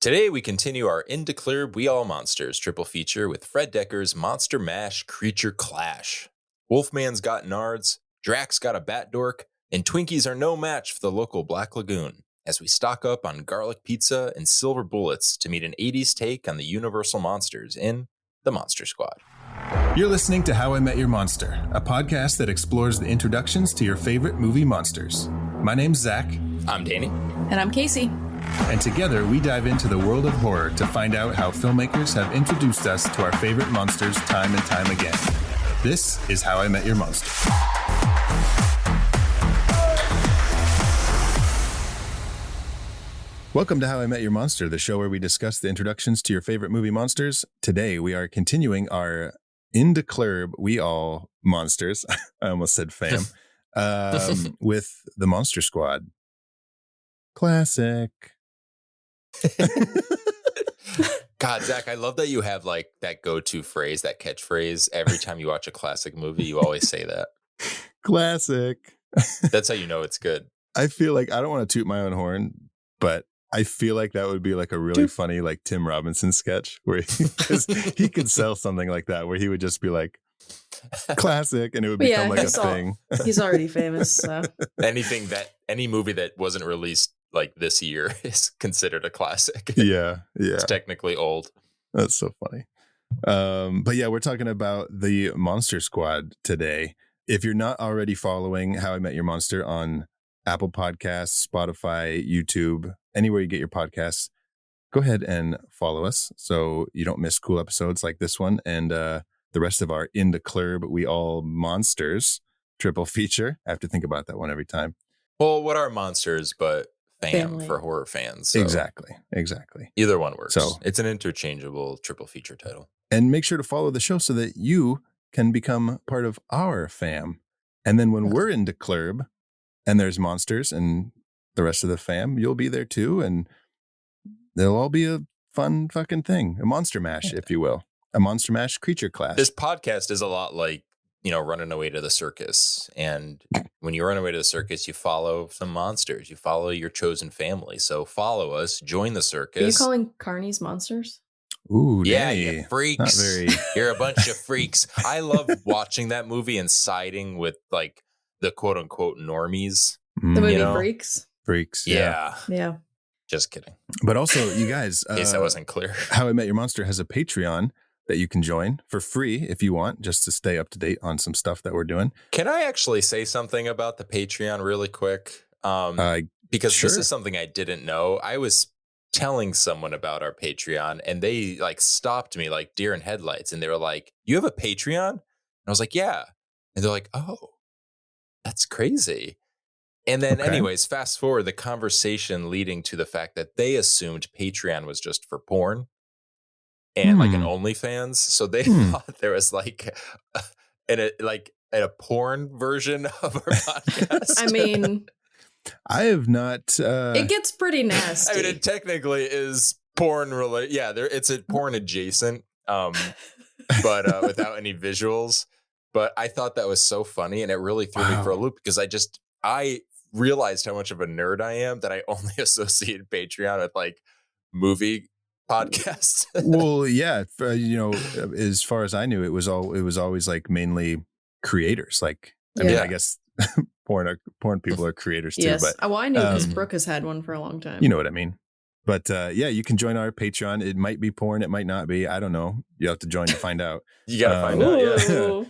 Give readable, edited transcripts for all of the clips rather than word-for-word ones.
Today we continue our Into KLERB We All Monsters triple feature with Fred Dekker's Monster Mash Creature Clash. Wolfman's got nards, Drax got a bat dork, and Twinkies are no match for the local Black Lagoon, as we stock up on garlic pizza and silver bullets to meet an 80s take on the universal monsters in The Monster Squad. You're listening to How I Met Your Monster, a podcast that explores the introductions to your favorite movie monsters. My name's Zach. I'm Danny. And I'm Casey. And together we dive into the world of horror to find out how filmmakers have introduced us to our favorite monsters time and time again. This is How I Met Your Monster. Welcome to How I Met Your Monster, the show where we discuss the introductions to your favorite movie monsters. Today we are continuing our Into KLERB We All Monsters. I almost said fam. With the Monster Squad. Classic. God, Zach, I love that you have like that go-to phrase, that catchphrase. Every time you watch a classic movie, you always say that. Classic. That's how you know it's good. I feel like I don't want to toot my own horn, but I feel like that would be like a really funny like Tim Robinson sketch where he could sell something like that where he would just be like classic and it would become like a thing. He's already famous. So. Any movie that wasn't released like this year is considered a classic. Yeah. It's technically old. That's so funny. But yeah, we're talking about the Monster Squad today. If you're not already following How I Met Your Monster on Apple Podcasts, Spotify, YouTube, anywhere you get your podcasts, go ahead and follow us so you don't miss cool episodes like this one and the rest of our Into KLERB We All Monsters triple feature. I have to think about that one every time. Well, what are monsters but family for horror fans? So Exactly. Either one works. So it's an interchangeable triple feature title. And make sure to follow the show so that you can become part of our fam. And then when we're into KLERB and there's monsters and the rest of the fam, you'll be there too. And there'll all be a fun fucking thing. A monster mash, if you will. A monster mash creature clash. This podcast is a lot like, running away to the circus. And when you run away to the circus, you follow some monsters. You follow your chosen family. So follow us, join the circus. Are you calling carnies monsters? Ooh, yeah, Danny. you freaks. You're a bunch of freaks. I love watching that movie and siding with like the quote unquote normies. The movie Freaks? Freaks. Yeah. Just kidding. But also, you guys, in case that wasn't clear. How I Met Your Monster has a Patreon that you can join for free if you want, just to stay up to date on some stuff that we're doing. Can I actually say something about the Patreon really quick? Because sure. This is something I didn't know. I was telling someone about our Patreon and they like stopped me like deer in headlights and they were like, "You have a Patreon?" And I was like, "Yeah." And they're like, "Oh, that's crazy." And then anyways, fast forward the conversation leading to the fact that they assumed Patreon was just for porn and like an OnlyFans. So they thought there was like a porn version of our podcast. I mean, I have not. It gets pretty nasty. I mean, it technically is porn related. Yeah, it's a porn adjacent, but without any visuals. But I thought that was so funny, and it really threw me for a loop because I realized how much of a nerd I am that I only associated Patreon with like movie podcasts. Well, yeah, as far as I knew, it was always like mainly creators. Like, I mean, I guess porn people are creators too. Yes. But I knew because Brooke has had one for a long time. You know what I mean? But yeah, you can join our Patreon. It might be porn. It might not be. I don't know. You have to join to find out. You got to find out. Yeah.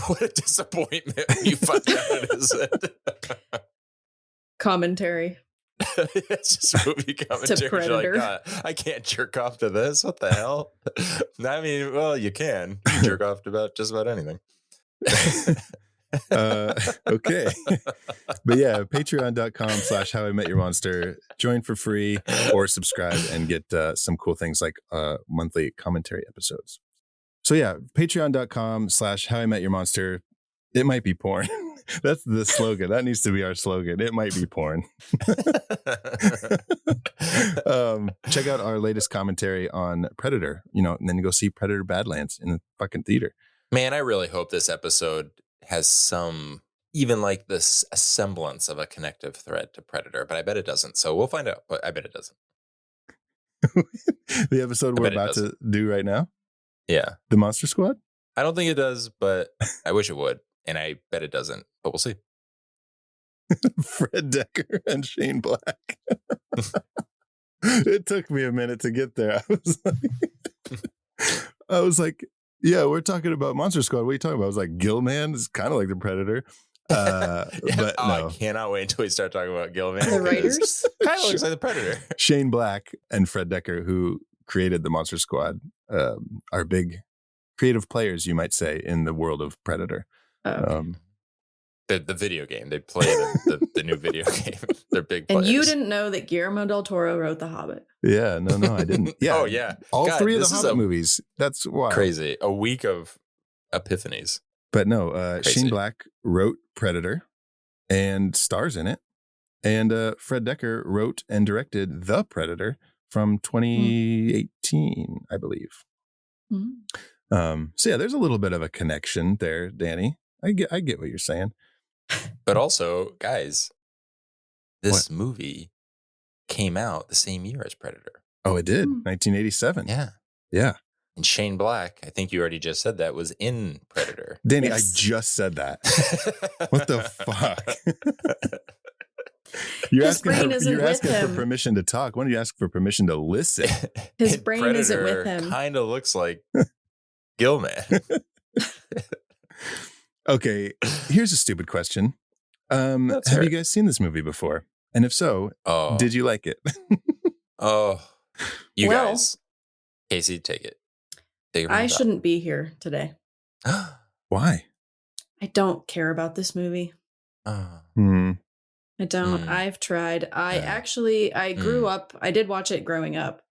What a disappointment when you find out it isn't. Commentary. It's just movie commentary. To Predator. Like, I can't jerk off to this. What the hell? I mean, well, you can. You jerk off to about just about anything. Okay. But yeah, patreon.com/How I Met Your Monster. Join for free or subscribe and get some cool things like monthly commentary episodes. So yeah, patreon.com/How I Met Your Monster. It might be porn. That's the slogan. That needs to be our slogan. It might be porn. Check out our latest commentary on Predator, and then go see Predator Badlands in the fucking theater. Man, I really hope this episode has some, even like this, a semblance of a connective thread to Predator, but I bet it doesn't. So we'll find out, but I bet it doesn't. The episode we're bet it about to doesn't. do right now? Yeah. The Monster Squad? I don't think it does, but I wish it would. And I bet it doesn't, but we'll see. Fred Dekker and Shane Black. It took me a minute to get there. I was like, yeah, we're talking about Monster Squad. What are you talking about? I was like, Gill Man is kind of like the Predator. But no. I cannot wait until we start talking about Gill, man. The writers? Kind of looks like the Predator. Shane Black and Fred Dekker, who created the Monster Squad, are big creative players, you might say, in the world of Predator. Okay. The video game. They play the new video game. They're big players. And you didn't know that Guillermo del Toro wrote The Hobbit. Yeah, no, I didn't. Yeah. Oh, yeah. All God, three of the this is Hobbit movies. That's wild. crazy. A week of epiphanies. But no, Crazy. Shane Black wrote Predator and stars in it. And Fred Dekker wrote and directed The Predator from 2018, I believe. Mm. So yeah, there's a little bit of a connection there, Danny. I get what you're saying. But also, guys, this movie came out the same year as Predator. Oh, it did. 1987. Yeah. Yeah. And Shane Black, I think you already just said that, was in Predator. Danny, Yes. I just said that. What the fuck? You're His brain isn't with asking for him. permission to talk. Why don't you ask for permission to listen? His And brain isn't with him. Kind of looks like Gilman. Okay, here's a stupid question. That's Have fair. you guys seen this movie before? And if so, Oh, did you like it? Oh, you Well- guys, Casey, take it. Take it from I the top. shouldn't be here today. Why? I don't care about this movie. Oh. I don't. Mm. I've tried. I Yeah. grew up, I did watch it growing up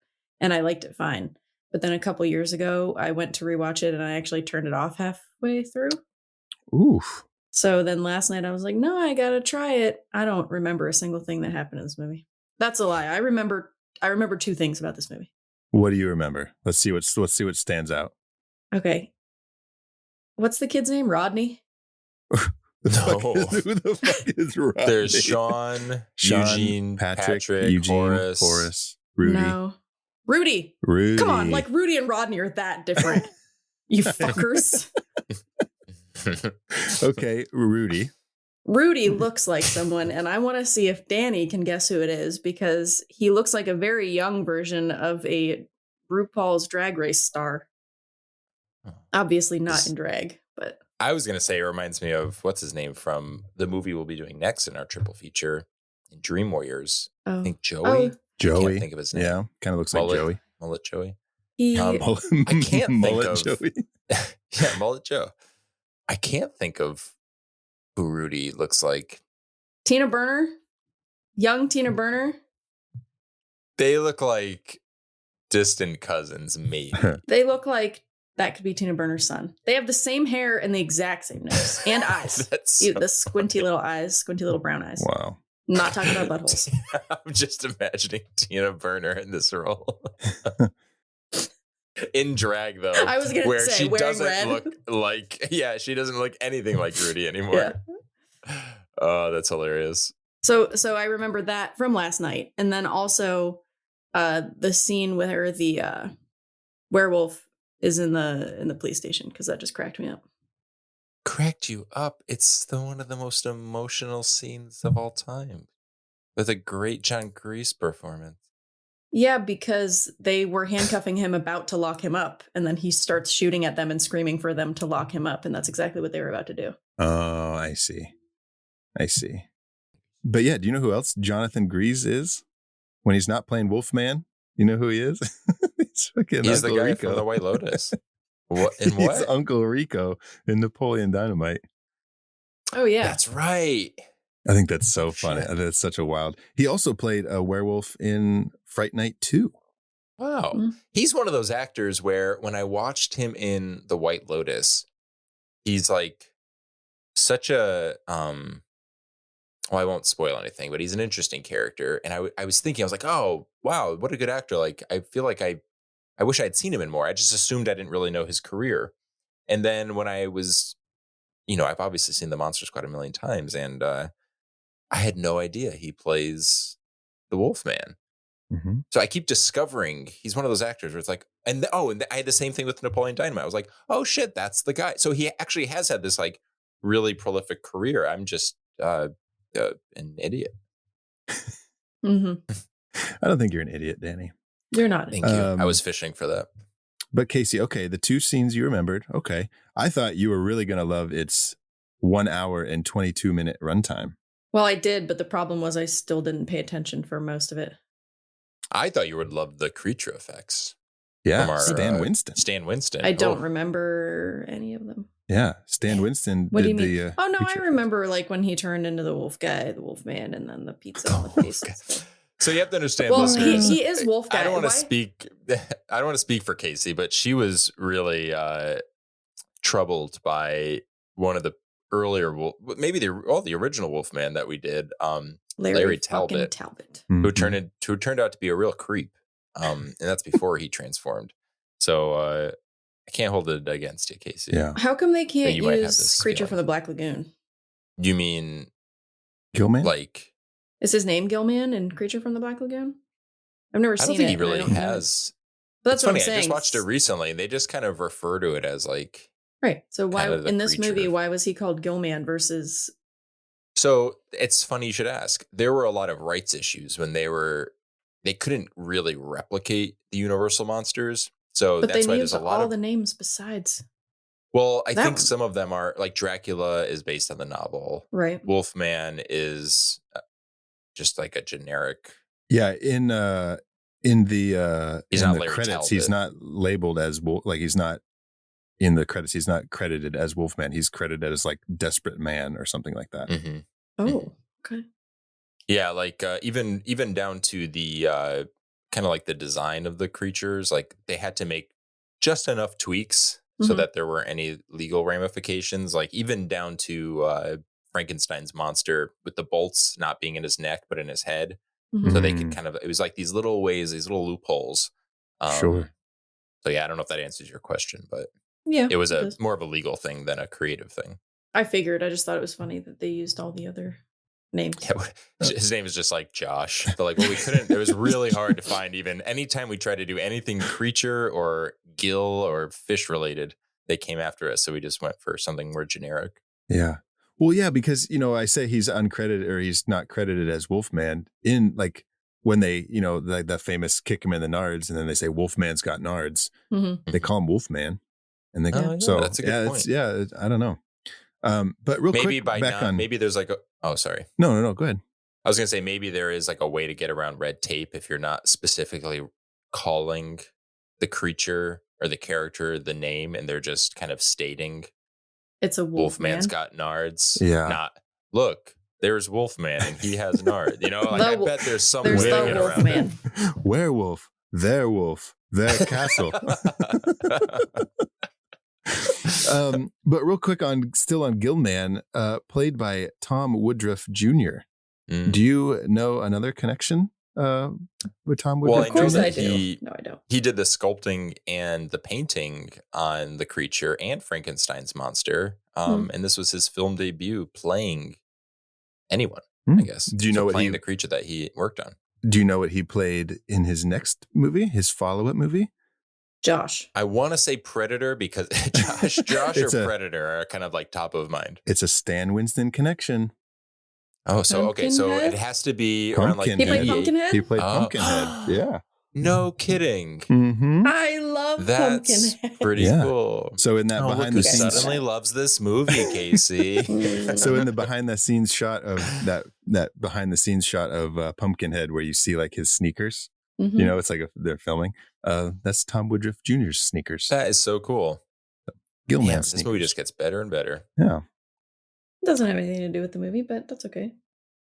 and I liked it fine. But then a couple years ago, I went to rewatch it and I actually turned it off halfway through. Oof. So then last night I was like, no, I gotta try it. I don't remember a single thing that happened in this movie. That's a lie. I remember two things about this movie. What do you remember? Let's see what stands out. Okay. What's the kid's name? Rodney? Who No. the fuck is Rodney? There's Sean, Eugene, Patrick, Eugene, Horace. Rudy. No. Rudy. Rudy. Come on, like Rudy and Rodney are that different. You fuckers. Okay, Rudy. Rudy looks like someone, and I want to see if Danny can guess who it is because he looks like a very young version of a RuPaul's Drag Race star. Obviously not in drag, but I was going to say it reminds me of what's his name from the movie we'll be doing next in our triple feature in Dream Warriors. oh, I think Joey. Oh. I Joey. can't think of his name. Yeah, kind of looks Mullet. like Joey. Mullet Joey. he I can't think Mullet of- Joey. Yeah, Mullet Joe. I can't think of who Rudy looks like. Tina Burner, young Tina Burner. They look like distant cousins, maybe. They look like that could be Tina Burner's son. They have the same hair and the exact same nose and eyes. That's You- so the squinty little eyes, squinty little brown eyes. Wow. Not talking about buttholes. I'm just imagining Tina Burner in this role. In drag, though. I was gonna where say, she wearing doesn't red. look like, she doesn't look anything like Rudy anymore. Oh, that's hilarious. So I remember that from last night, and then also the scene where the werewolf is in the police station because that just cracked me up. Cracked you up. It's one of the most emotional scenes of all time with a great Jon Gries performance. Yeah, because they were handcuffing him about to lock him up, and then he starts shooting at them and screaming for them to lock him up, and that's exactly what they were about to do. Oh, I see. But yeah, do you know who else Jonathan Gries is? When he's not playing Wolfman, you know who he is? He's fucking He's Uncle the guy Rico. from The White Lotus. What? In what? He's Uncle Rico in Napoleon Dynamite. Oh yeah, That's right. I think that's so funny. Shit. That's such a wild. He also played a werewolf in Fright Night 2. Wow. Mm. He's one of those actors where when I watched him in The White Lotus, he's like such a well, I won't spoil anything, but he's an interesting character. And I was thinking, I was like, oh, wow, what a good actor. Like, I feel like I wish I'd seen him in more. I just assumed I didn't really know his career. And then when I was, I've obviously seen The Monster Squad a million times, and I had no idea he plays the Wolfman. Mm-hmm. So I keep discovering he's one of those actors where it's like, and I had the same thing with Napoleon Dynamite. I was like, oh shit, that's the guy. So he actually has had this like really prolific career. I'm just an idiot. Mm-hmm. I don't think you're an idiot, Danny. You're not. Thank you. I was fishing for that. But Casey, okay, the 2 scenes you remembered. Okay. I thought you were really going to love its 1 hour and 22-minute runtime. Well, I did, but the problem was I still didn't pay attention for most of it. I thought you would love the creature effects. Yeah, from our, Stan Winston. Stan Winston. I don't remember any of them. Yeah, Stan Winston What did do you the. mean? Oh no, I creature remember like when he turned into the wolf guy, the wolf man, and then the pizza on the face. So you have to understand, Well, listeners. he is wolf guy. I don't want to speak. I don't want to speak for Casey, but she was really troubled by one of the earlier, maybe the original Wolfman that we did. Larry Talbot, who turned out to be a real creep, and that's before he transformed. So I can't hold it against you, Casey. Yeah. How come they can't you might have use this Creature feeling. from the Black Lagoon? You mean Gillman? like? Is his name Gillman in Creature from the Black Lagoon? I've never I seen don't it. think he really has. But that's It's what funny. I'm saying. I just watched it recently. And they just kind of refer to it as like. Right. So why kind of the in this creature. movie, why was he called Gillman versus? So it's funny you should ask. There were a lot of rights issues when they couldn't really replicate the Universal monsters. So But that's they why used there's a lot all of the names besides. Well, I that think one. some of them are like Dracula is based on the novel. Right. Wolfman is just like a generic. Yeah, in the He's in not the Larry credits, he's Talbot. not labeled as like he's not in the credits. He's not credited as Wolfman. He's credited as like Desperate Man or something like that. Mm-hmm. Oh, okay. Yeah, like even down to the kind of like the design of the creatures, like they had to make just enough tweaks so that there weren't any legal ramifications. Like even down to Frankenstein's monster with the bolts not being in his neck but in his head, so they could kind of. It was like these little ways, these little loopholes. Sure. So yeah, I don't know if that answers your question, but Yeah, it was does. more of a legal thing than a creative thing. I figured. I just thought it was funny that they used all the other names. Yeah, his name is just like Josh. They're like, well, we couldn't. It was really hard to find even anytime we tried to do anything creature or Gill or fish related, they came after us. So we just went for something more generic. Yeah. Well, yeah, because I say he's uncredited or he's not credited as Wolfman in like when they the famous kick him in the nards and then they say Wolfman's got nards. They call him Wolfman, and they so that's a good point. I don't know. But real maybe quick, maybe there's like sorry. No, go ahead. I was gonna say maybe there is like a way to get around red tape if you're not specifically calling the creature or the character the name, and they're just kind of stating it's a Wolfman's got nards. Yeah. Not look, there's Wolfman and he has nards. Like I bet there's some way to the get wolf around man. it. Werewolf, their wolf, their castle. But real quick still on Gillman, played by Tom Woodruff Jr. Do you know another connection with Tom Woodruff? Well, of course I do. No, I don't. He did the sculpting and the painting on the creature and Frankenstein's monster. And this was his film debut playing anyone, I guess. Do you know what playing the creature that he worked on? Do you know what he played in his next movie, his follow-up movie? Josh. I want to say Predator because Josh or Predator are kind of like top of mind. It's a Stan Winston connection. Oh, so okay, so it has to be around like he played Pumpkinhead. He played Pumpkinhead. Yeah. No kidding. Mm-hmm. I love That's Pumpkinhead. pretty cool. So in that behind the scenes, suddenly loves this movie, Casey. So in the behind the scenes shot of that behind the scenes shot of Pumpkinhead, where you see like his sneakers, it's like they're filming. That's Tom Woodruff Jr.'s sneakers. That is so cool. Gillman. This movie just gets better and better. Yeah. It doesn't have anything to do with the movie, but that's okay.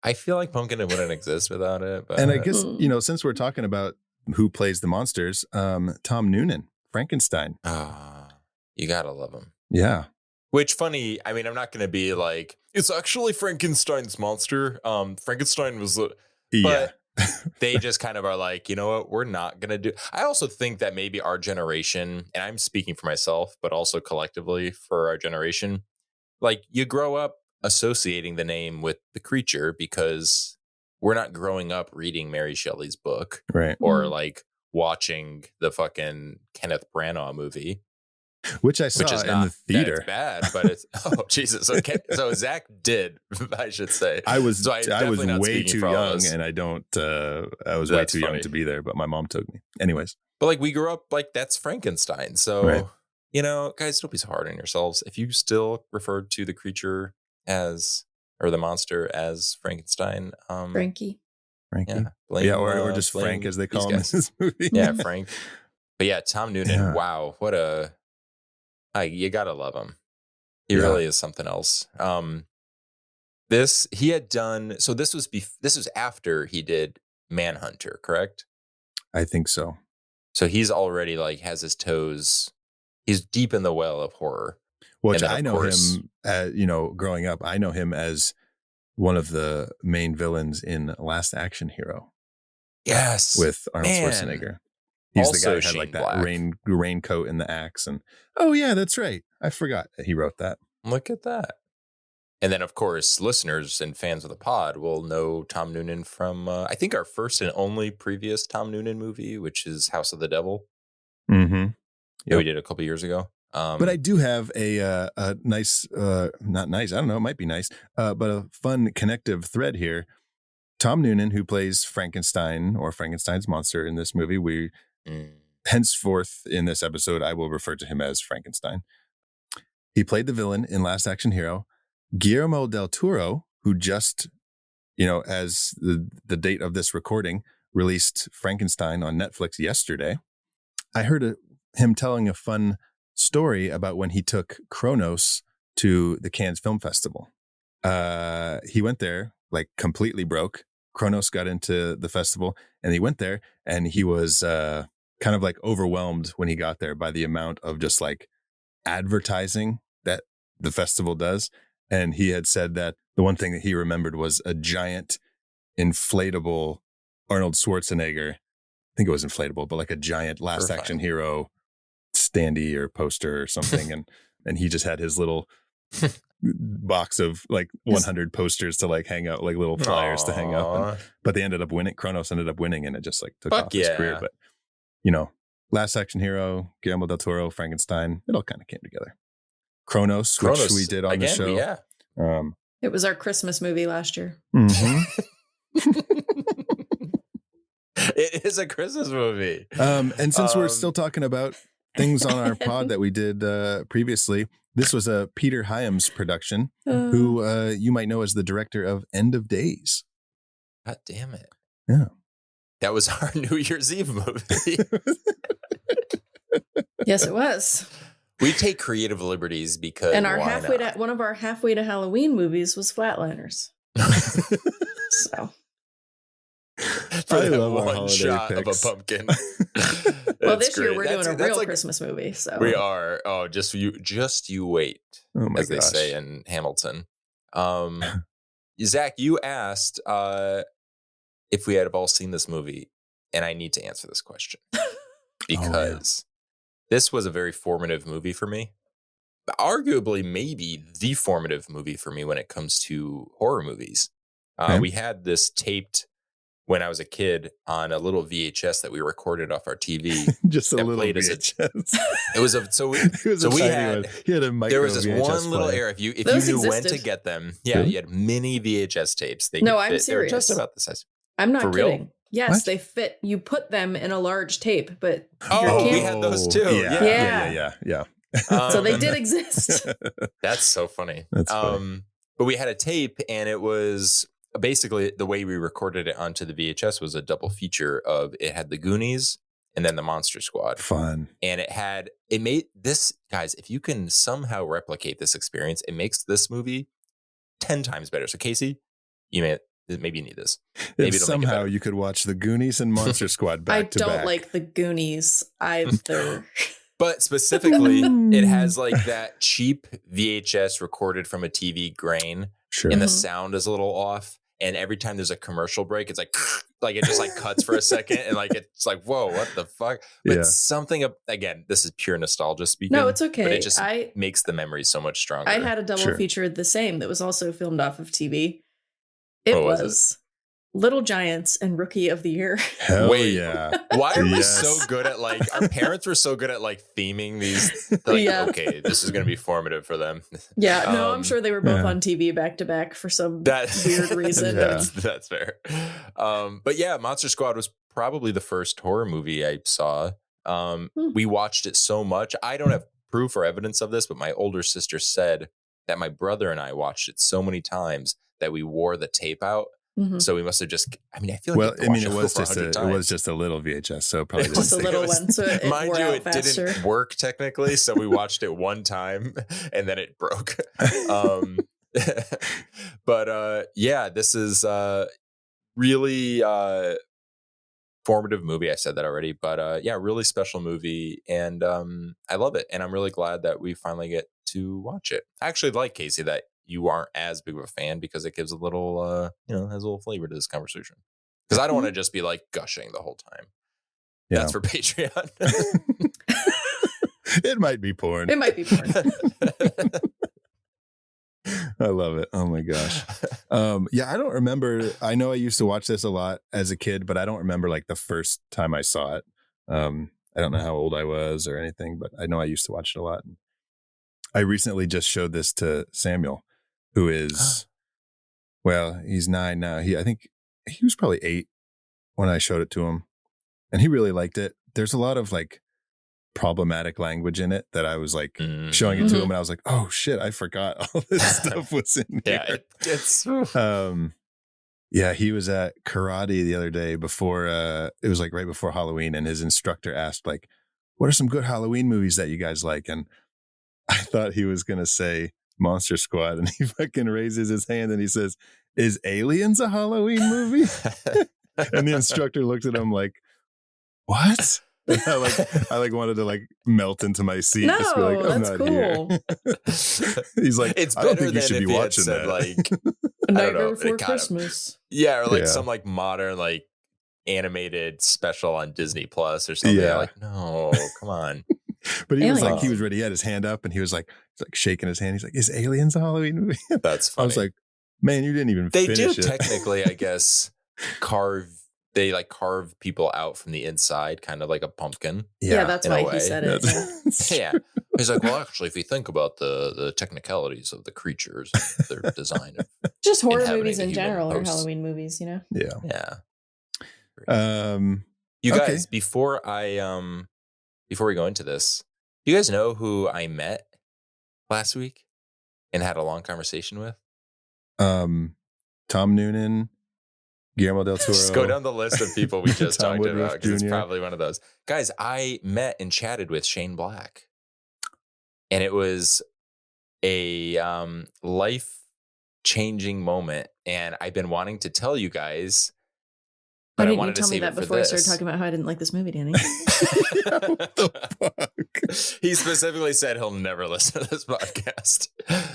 I feel like Pumpkinhead wouldn't exist without it. But And I guess since we're talking about who plays the monsters, Tom Noonan, Frankenstein. You gotta love him. Yeah. Which funny, I mean, I'm not going to be like, it's actually Frankenstein's monster. Frankenstein was, but they just kind of are like, you know what, we're not going to do. I also think that maybe our generation, and I'm speaking for myself, but also collectively for our generation, like you grow up associating the name with the creature because we're not growing up reading Mary Shelley's book, right? Or like watching the fucking Kenneth Branagh movie, which I saw in the theater. That it's bad, but it's Jesus. Okay, so Zach did, I should say. I was so I was way too young, and I was way too young to be there, but my mom took me. Anyways, but like we grew up like that's Frankenstein, so. Right. You know, guys, don't be so hard on yourselves. If you still refer to the creature or the monster as Frankenstein, Frankie. Yeah, or just Frank as they call him in this movie. Yeah, Frank. But yeah, Tom Noonan. Wow, what you gotta love him. He really is something else. He had done. So this was after he did Manhunter, correct? I think so. So he's already like has his toes. He's deep in the well of horror. Which I know him, growing up, I know him as one of the main villains in Last Action Hero. Yes. With Arnold Schwarzenegger. He's also the guy who had like that raincoat and the axe. And that's right. I forgot that he wrote that. Look at that. And then, of course, listeners and fans of the pod will know Tom Noonan from, I think, our first and only previous Tom Noonan movie, which is House of the Devil. Mm-hmm. That we did a couple years ago. But I do have a nice, not nice, I don't know, it might be nice, but a fun connective thread here. Tom Noonan, who plays Frankenstein or Frankenstein's monster in this movie, henceforth in this episode, I will refer to him as Frankenstein. He played the villain in Last Action Hero. Guillermo del Toro, who just, as the date of this recording, released Frankenstein on Netflix yesterday. I heard him telling a fun story about when he took Kronos to the Cannes Film Festival. He went there like completely broke. Kronos got into the festival and he went there and he was kind of like overwhelmed when he got there by the amount of just like advertising that the festival does. And he had said that the one thing that he remembered was a giant inflatable Arnold Schwarzenegger. I think it was inflatable, but like a giant Last Action Hero standee or poster or something. And he just had his little box of like 100 posters to like hang out, like little flyers to hang up. But they ended up winning. Kronos ended up winning and it just like took off his career. But, Last Action Hero, Guillermo del Toro, Frankenstein, it all kind of came together. Kronos, which we did on the show. Yeah. It was our Christmas movie last year. Mm-hmm. It is a Christmas movie. And since we're still talking about things on our pod that we did previously, this was a Peter Hyams production, who you might know as the director of End of Days. God damn it. Yeah. That was our New Year's Eve movie. Yes, it was. We take creative liberties because and our one of our halfway to Halloween movies was Flatliners. So for that one shot picks. Of a pumpkin. Well, this year we're doing a real Christmas movie. So we are. Oh, just you wait, as they say in Hamilton. Zach, you asked if we had all seen this movie, and I need to answer this question because this was a very formative movie for me. Arguably, maybe the formative movie for me when it comes to horror movies. We had this taped when I was a kid on a little VHS that we recorded off our TV. Just a little VHS. It was we had a micro there was this VHS one little area. If you knew when to get them, you had mini VHS tapes. I'm serious. They're just about the size. I'm not for kidding. Real? Yes, what? They fit. You put them in a large tape, but we had those too. Yeah. So they did exist. That's so funny. That's funny. But we had a tape, and it was basically the way we recorded it onto the VHS was a double feature of it had the Goonies and then the Monster Squad. Fun. And it made this, guys, if you can somehow replicate this experience, it makes this movie 10 times better. So Casey, maybe you need this. Maybe somehow you could watch the Goonies and Monster Squad back to back. I don't like the Goonies either. But specifically, it has like that cheap VHS recorded from a TV grain. Sure. And the sound is a little off. And every time there's a commercial break, it's like it just like cuts for a second. And like, it's like, whoa, what the fuck? But something, again, this is pure nostalgia speaking. No, it's okay. But it just makes the memory so much stronger. I had a double feature the same that was also filmed off of TV. It was Little Giants and Rookie of the Year. Hell Wait. yeah. Why are we Yes. so good at like our parents were so good at like theming these? Like, Yeah. okay, this is going to be formative for them. Yeah, no, I'm sure they were both yeah. on TV back to back for some That weird reason. Yeah. That's fair. But yeah, Monster Squad was probably the first horror movie I saw. We watched it so much. I don't have proof or evidence of this, but my older sister said that my brother and I watched it so many times that we wore the tape out. Mhm. So we must have just. I mean, I feel like Well, I mean, it was times. just a little VHS, so probably It Just a was- little one, so it mind wore you, out it faster. didn't work technically, so we watched it one time and then it broke. But yeah, this is really formative movie. I said that already, but yeah, really special movie, and I love it, and I'm really glad that we finally get to watch it. I actually like, Casey, that you aren't as big of a fan because it gives a little, has a little flavor to this conversation. Because I don't want to just be like gushing the whole time. Yeah. That's for Patreon. It might be porn. It might be porn. I love it. Oh my gosh. Yeah, I don't remember. I know I used to watch this a lot as a kid, but I don't remember like the first time I saw it. I don't know how old I was or anything, but I know I used to watch it a lot. I recently just showed this to Samuel, who is, well, he's 9 now. I think he was probably 8 when I showed it to him, and he really liked it. There's a lot of like problematic language in it that I was like showing it to him, and I was like, oh shit, I forgot all this stuff was in here. Yeah, it's yeah, he was at karate the other day before it was like right before Halloween, and his instructor asked like, what are some good Halloween movies that you guys like? And I thought he was gonna say Monster Squad, and he fucking raises his hand and he says, is Aliens a Halloween movie? And the instructor looked at him like, what? I wanted to like melt into my seat. No, just be like, I'm that's not cool. here. He's like, it's I don't better think you than should if be he had watching said that. like A I don't know, Nightmare it Before kind of- Christmas. yeah, or like Yeah. some like modern like animated special on Disney Plus or something. Yeah. Like, no, come on. But he was like, Aliens. he was ready. He had his hand up, and he was like shaking his hand. He's like, is Aliens a Halloween movie? That's I funny. was like, man, you didn't even they finish do it. technically, I guess, carve people out from the inside, kind of like a pumpkin. Yeah, that's in a why way. he said it. Yeah. That's Yeah. He's like, well, actually, if you think about the technicalities of the creatures, their design. Just horror Inhabiting movies the in human general, or host. Halloween movies, you know? yeah. Yeah. You Okay. guys, before we go into this, do you guys know who I met last week and had a long conversation with? Tom Noonan, Guillermo del Toro. Just go down the list of people we just Tom talked Woodruff about, because it's Jr.. probably one of those. Guys, I met and chatted with Shane Black. And it was a life-changing moment. And I've been wanting to tell you guys, Why but I didn't you wanted to tell me save that it for before I started this. talking about how I didn't like this movie, Danny? What the fuck? He specifically said he'll never listen to this podcast.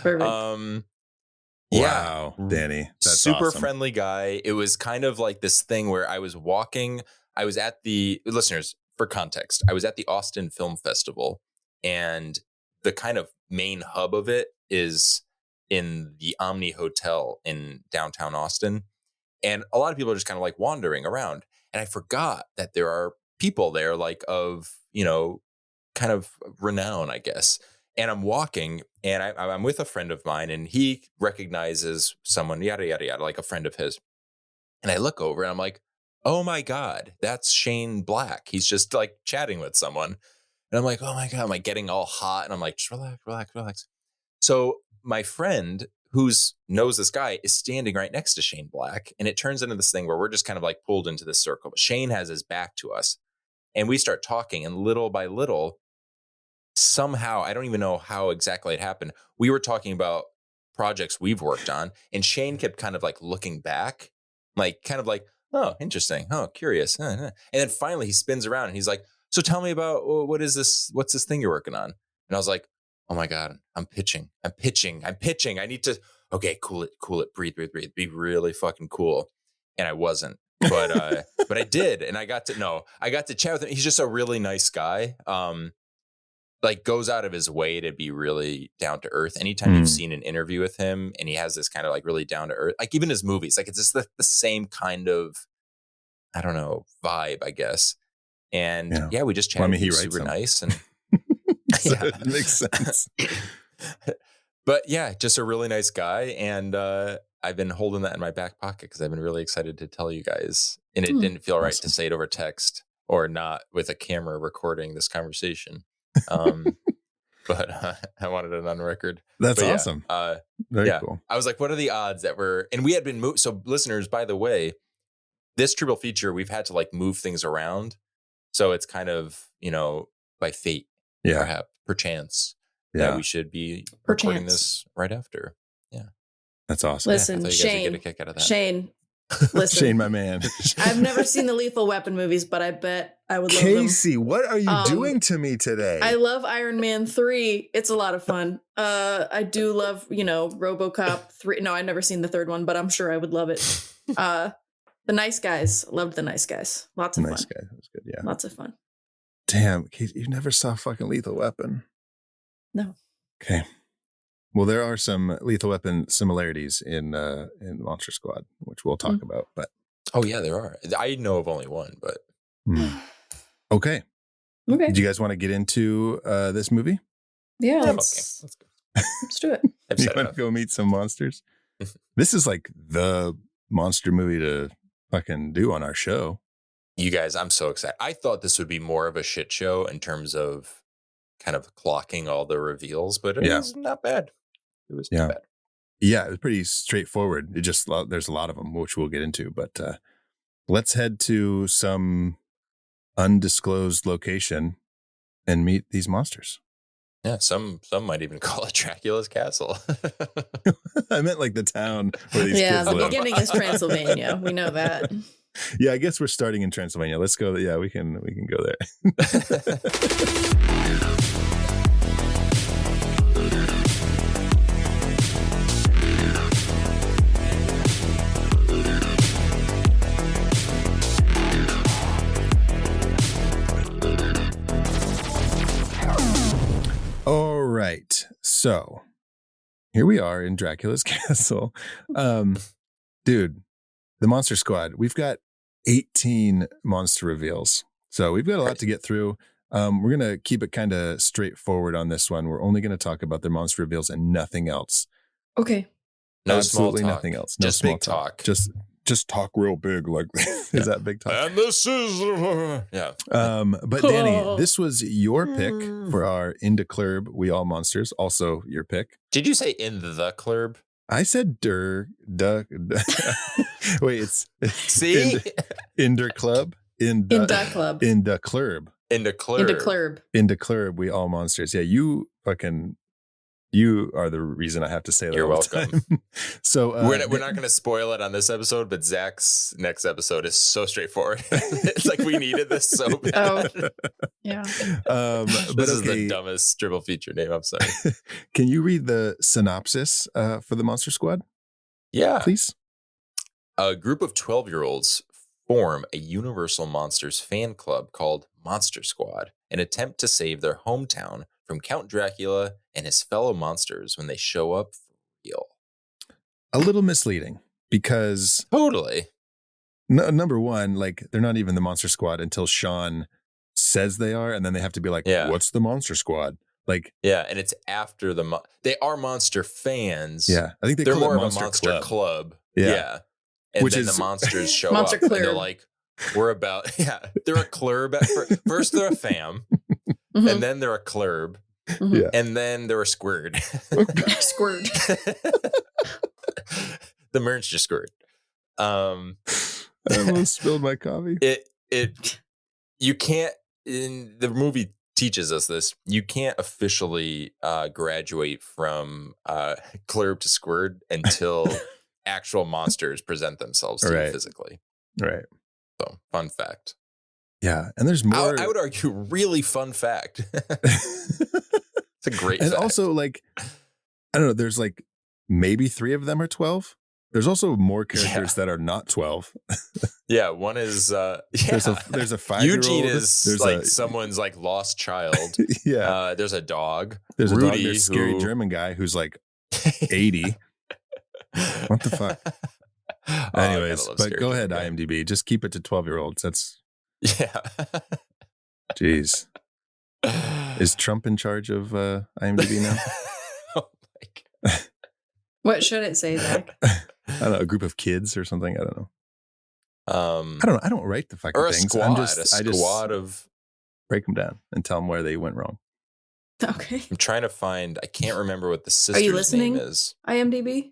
Perfect. Yeah. Wow, Danny. That's super awesome. friendly guy. It was kind of like this thing where I was at the listeners, for context, I was at the Austin Film Festival, and the kind of main hub of it is in the Omni Hotel in downtown Austin. And a lot of people are just kind of like wandering around. And I forgot that there are people there like of, kind of renown, I guess. And I'm walking, and I'm with a friend of mine, and he recognizes someone, yada, yada, yada, like a friend of his. And I look over and I'm like, oh my God, that's Shane Black. He's just like chatting with someone. And I'm like, oh my God, I'm like getting all hot. And I'm like, just relax. So my friend who knows this guy is standing right next to Shane Black. And it turns into this thing where we're just kind of like pulled into this circle. But Shane has his back to us. And we start talking, and little by little, somehow, I don't even know how exactly it happened, we were talking about projects we've worked on, and Shane kept kind of like looking back, like kind of like, oh, interesting, oh, curious. And then finally he spins around and he's like, so tell me about, what's this thing you're working on? And I was like, oh my God, I'm pitching. I need to, okay, cool it, breathe, be really fucking cool. And I wasn't, but but I did, and I got to chat with him. He's just a really nice guy. like goes out of his way to be really down to earth. Anytime you've seen an interview with him and he has this kind of like really down to earth, like even his movies, like it's just the same kind of, I don't know, vibe, I guess. And we just chatted. Well, I mean, he was writes super them. nice. And So it makes sense. But yeah, just a really nice guy. And I've been holding that in my back pocket because I've been really excited to tell you guys. And it didn't feel right to say it over text or not with a camera recording this conversation. But I wanted it on record. That's awesome. Very cool. I was like, what are the odds that and we had been moved. So listeners, by the way, this triple feature, we've had to like move things around. So it's kind of, by fate, perchance, that we should be recording this right after. Yeah. That's awesome. Listen, I thought you guys would get a kick out of that. Shane, listen. Shane, my man. I've never seen the Lethal Weapon movies, but I bet I would love them. Casey, what are you doing to me today? I love Iron Man 3. It's a lot of fun. I do love, RoboCop 3. No, I've never seen the third one, but I'm sure I would love it. The Nice Guys. Loved The Nice Guys. Lots of fun. Nice Guys. That was good, yeah. Lots of fun. Damn, Casey, you never saw fucking Lethal Weapon? No. Okay. Well, there are some Lethal Weapon similarities in Monster Squad, which we'll talk about. But oh yeah, there are. I know of only one, but okay. Do you guys want to get into this movie? Yeah, let's go. Let's do it. You want to go meet some monsters? This is like the monster movie to fucking do on our show. You guys, I'm so excited. I thought this would be more of a shit show in terms of kind of clocking all the reveals, but it was not bad. It was not bad. Yeah, it was pretty straightforward. It just, there's a lot of them, which we'll get into, but let's head to some undisclosed location and meet these monsters. Yeah, some might even call it Dracula's castle. I ment like the town where these kids live. The beginning is Transylvania. We know that. Yeah, I guess we're starting in Transylvania. Let's go. Yeah, we can go there. All right. So here we are in Dracula's castle. Dude, the Monster Squad, we've got 18 monster reveals. So we've got a lot to get through. We're going to keep it kind of straightforward on this one. We're only going to talk about their monster reveals and nothing else. Okay. No Absolutely small talk. Nothing else. No just small big talk. Just talk real big like this. Is that big talk? And this is but Danny, this was your pick for our into KLERB We All Monsters. Also your pick. Did you say in the KLERB? I said Wait, it's see Inder Club in the KLERB. Into KLERB. Into KLERB We All Monsters. Yeah, you are the reason I have to say that. You're all the welcome. time. So we're not going to spoil it on this episode, but Zach's next episode is so straightforward. It's like we needed this so bad. Oh, yeah. This is the dumbest triple feature name. I'm sorry. Can you read the synopsis for the Monster Squad? Yeah, please. A group of 12-year-olds form a Universal Monsters fan club called Monster Squad and attempt to save their hometown from Count Dracula and his fellow monsters when they show up for real. A little misleading because totally. Number one, like they're not even the Monster Squad until Sean says they are, and then they have to be like, "What's the Monster Squad?" Like, yeah, and it's after they are monster fans. Yeah, I think they're call more it of a monster club. Yeah. And which then the monsters show Monster up, and KLERB. they're like, "We're about." Yeah, they're a KLERB. First, they're a fam. And then they're a KLERB. Yeah. And then they're a squird. Squirt. The merch just squirt. I almost spilled my coffee. You can't, in the movie teaches us this, you can't officially graduate from KLERB to squirt until actual monsters present themselves to you physically. Right. So, fun fact. Yeah, and there's more. I would argue, really fun fact. It's a great and fact. also, like, I don't know, there's like maybe 3 of them are 12. There's also more characters that are not 12. Yeah, one is There's a 5-year-old. Eugene is there's like someone's like lost child. Yeah. There's a dog. There's Rudy, a dog. There's a scary German guy who's like 80. What the fuck? Anyways, but go ahead, IMDb. Just keep it to 12-year-olds. That's Jeez. Is Trump in charge of IMDb now? Oh my God. What should it say, Zach? I don't know, a group of kids or something. I don't know. I don't write the fucking or a things. Squad. I just Of break them down and tell them where they went wrong. Okay. I'm trying to find. I can't remember what the sister's name is. IMDb?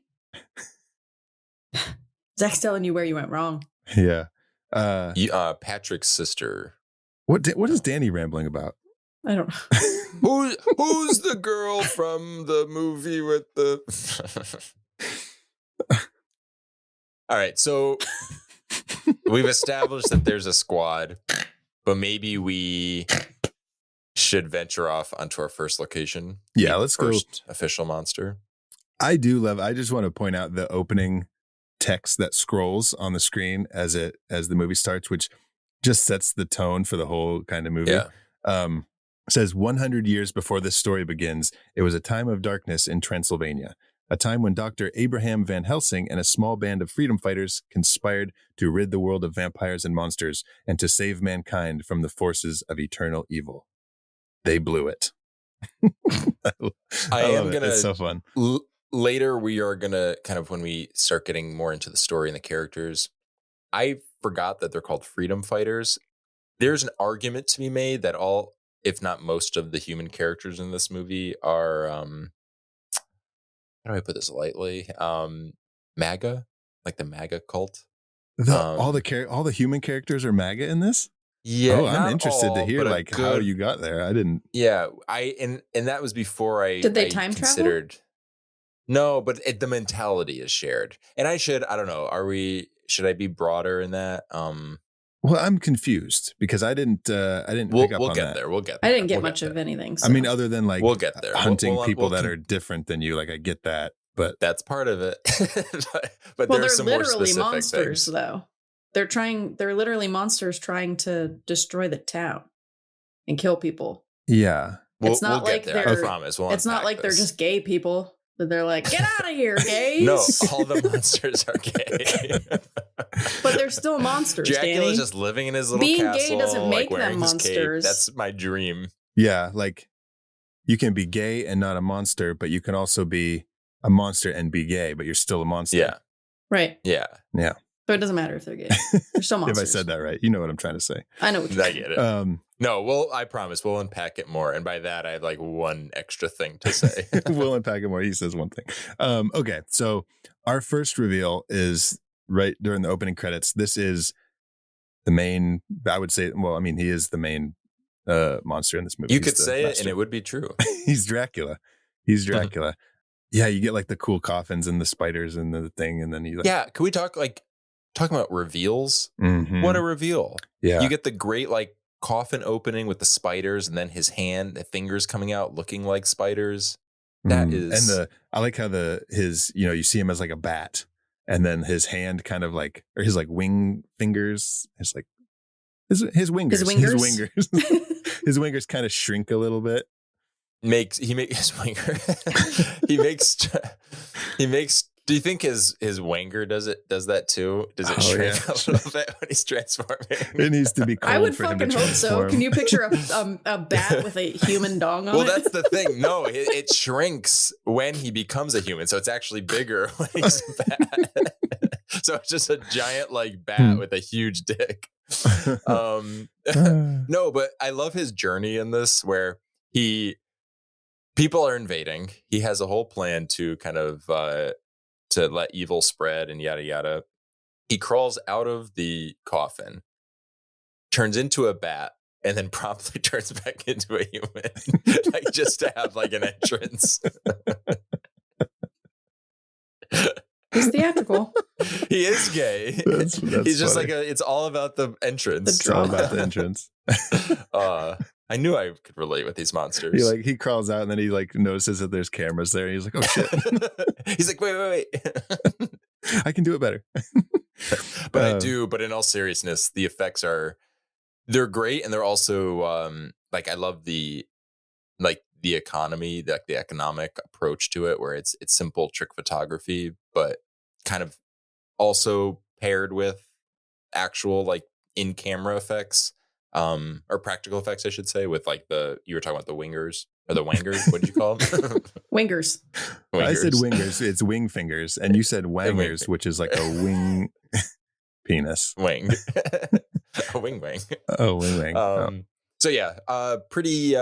Zach's telling you where you went wrong. Yeah. Patrick's sister. What is Danny rambling about? I don't know. Who's the girl from the movie with the? All right, so we've established that there's a squad, but maybe we should venture off onto our first location. Yeah, let's go. First official monster. I just want to point out the opening text that scrolls on the screen as the movie starts, which just sets the tone for the whole kind of movie. Yeah. Says 100 years before this story begins, it was a time of darkness in Transylvania, a time when Dr. Abraham Van Helsing and a small band of freedom fighters conspired to rid the world of vampires and monsters and to save mankind from the forces of eternal evil. They blew it. I am gonna. It's so fun. Later, we are gonna kind of, when we start getting more into the story and the characters, I forgot that they're called freedom fighters. There's an argument to be made that all, if not most, of the human characters in this movie are, how do I put this lightly? MAGA, like the MAGA cult. All the human characters are MAGA in this? Yeah. Oh, I'm interested to hear like how you got there. I didn't. Yeah, and that was before I did they time travel? No, but the mentality is shared. And I don't know. Should I be broader in that? Well, I'm confused because I didn't pick up on that. We'll get there. I didn't get much of anything. So. I mean, other than like we'll get there. Hunting people that are different than you. Like I get that, but that's part of it. but they're some literally more specific monsters, things. though. They're literally monsters trying to destroy the town and kill people. Yeah. It's not like they're. I promise. It's not like they're just gay people. They're like, get out of here, gays. No, all the monsters are gay. But they're still monsters, Dracula's Danny. just living in his little Being castle. Being gay doesn't make them Cape. monsters. That's my dream. Yeah, like you can be gay and not a monster, but you can also be a monster and be gay, but you're still a monster. Yeah. Right. Yeah. Yeah. So it doesn't matter if they're gay. They're still monsters. If I said that right, you know what I'm trying to say. I know what you're saying. I get it. No, I promise we'll unpack it more. And by that, I have like one extra thing to say. We'll unpack it more. He says one thing. Okay. So our first reveal is right during the opening credits. This is the main, I would say, well, I mean, he is the main monster in this movie. You could say it and it would be true. He's Dracula. Yeah. You get like the cool coffins and the spiders and the thing. And then you yeah. Can we talking about reveals? Mm-hmm. What a reveal. Yeah. You get the great like coffin opening with the spiders and then his the fingers coming out looking like spiders. That is. And I like how his you see him as like a bat and then his hand kind of like, or his like wing fingers, his like his wingers. His wingers kind of shrink a little bit. He makes his winger. he makes. Do you think his wanger does that too? Does it shrink a little bit when he's transforming? It needs to be cold. I would for him fucking to hope so. Can you picture a bat with a human dong on it? Well, that's the thing. No, it shrinks when he becomes a human, so it's actually bigger when he's a bat. So it's just a giant like bat with a huge dick. No, but I love his journey in this, where people are invading. He has a whole plan to kind of to let evil spread and yada yada. He crawls out of the coffin, turns into a bat, and then promptly turns back into a human, like just to have like an entrance. He's theatrical. He is gay. That's He's just funny. like it's all about the entrance. It's all about the entrance. I knew I could relate with these monsters. He crawls out and then he like notices that there's cameras there. And he's like, oh shit. He's like, wait. I can do it better. But I do. But in all seriousness, the effects they're great, and they're also like I love the economy, the economic approach to it, where it's simple trick photography, but kind of also paired with actual like in-camera effects, or practical effects, I should say, with like you were talking about the wingers or the wangers. What did you call them? Wingers. I said wingers. It's wing fingers, and you said wangers, which is like a wing penis. Wing. A wing. Oh, wing. So yeah, pretty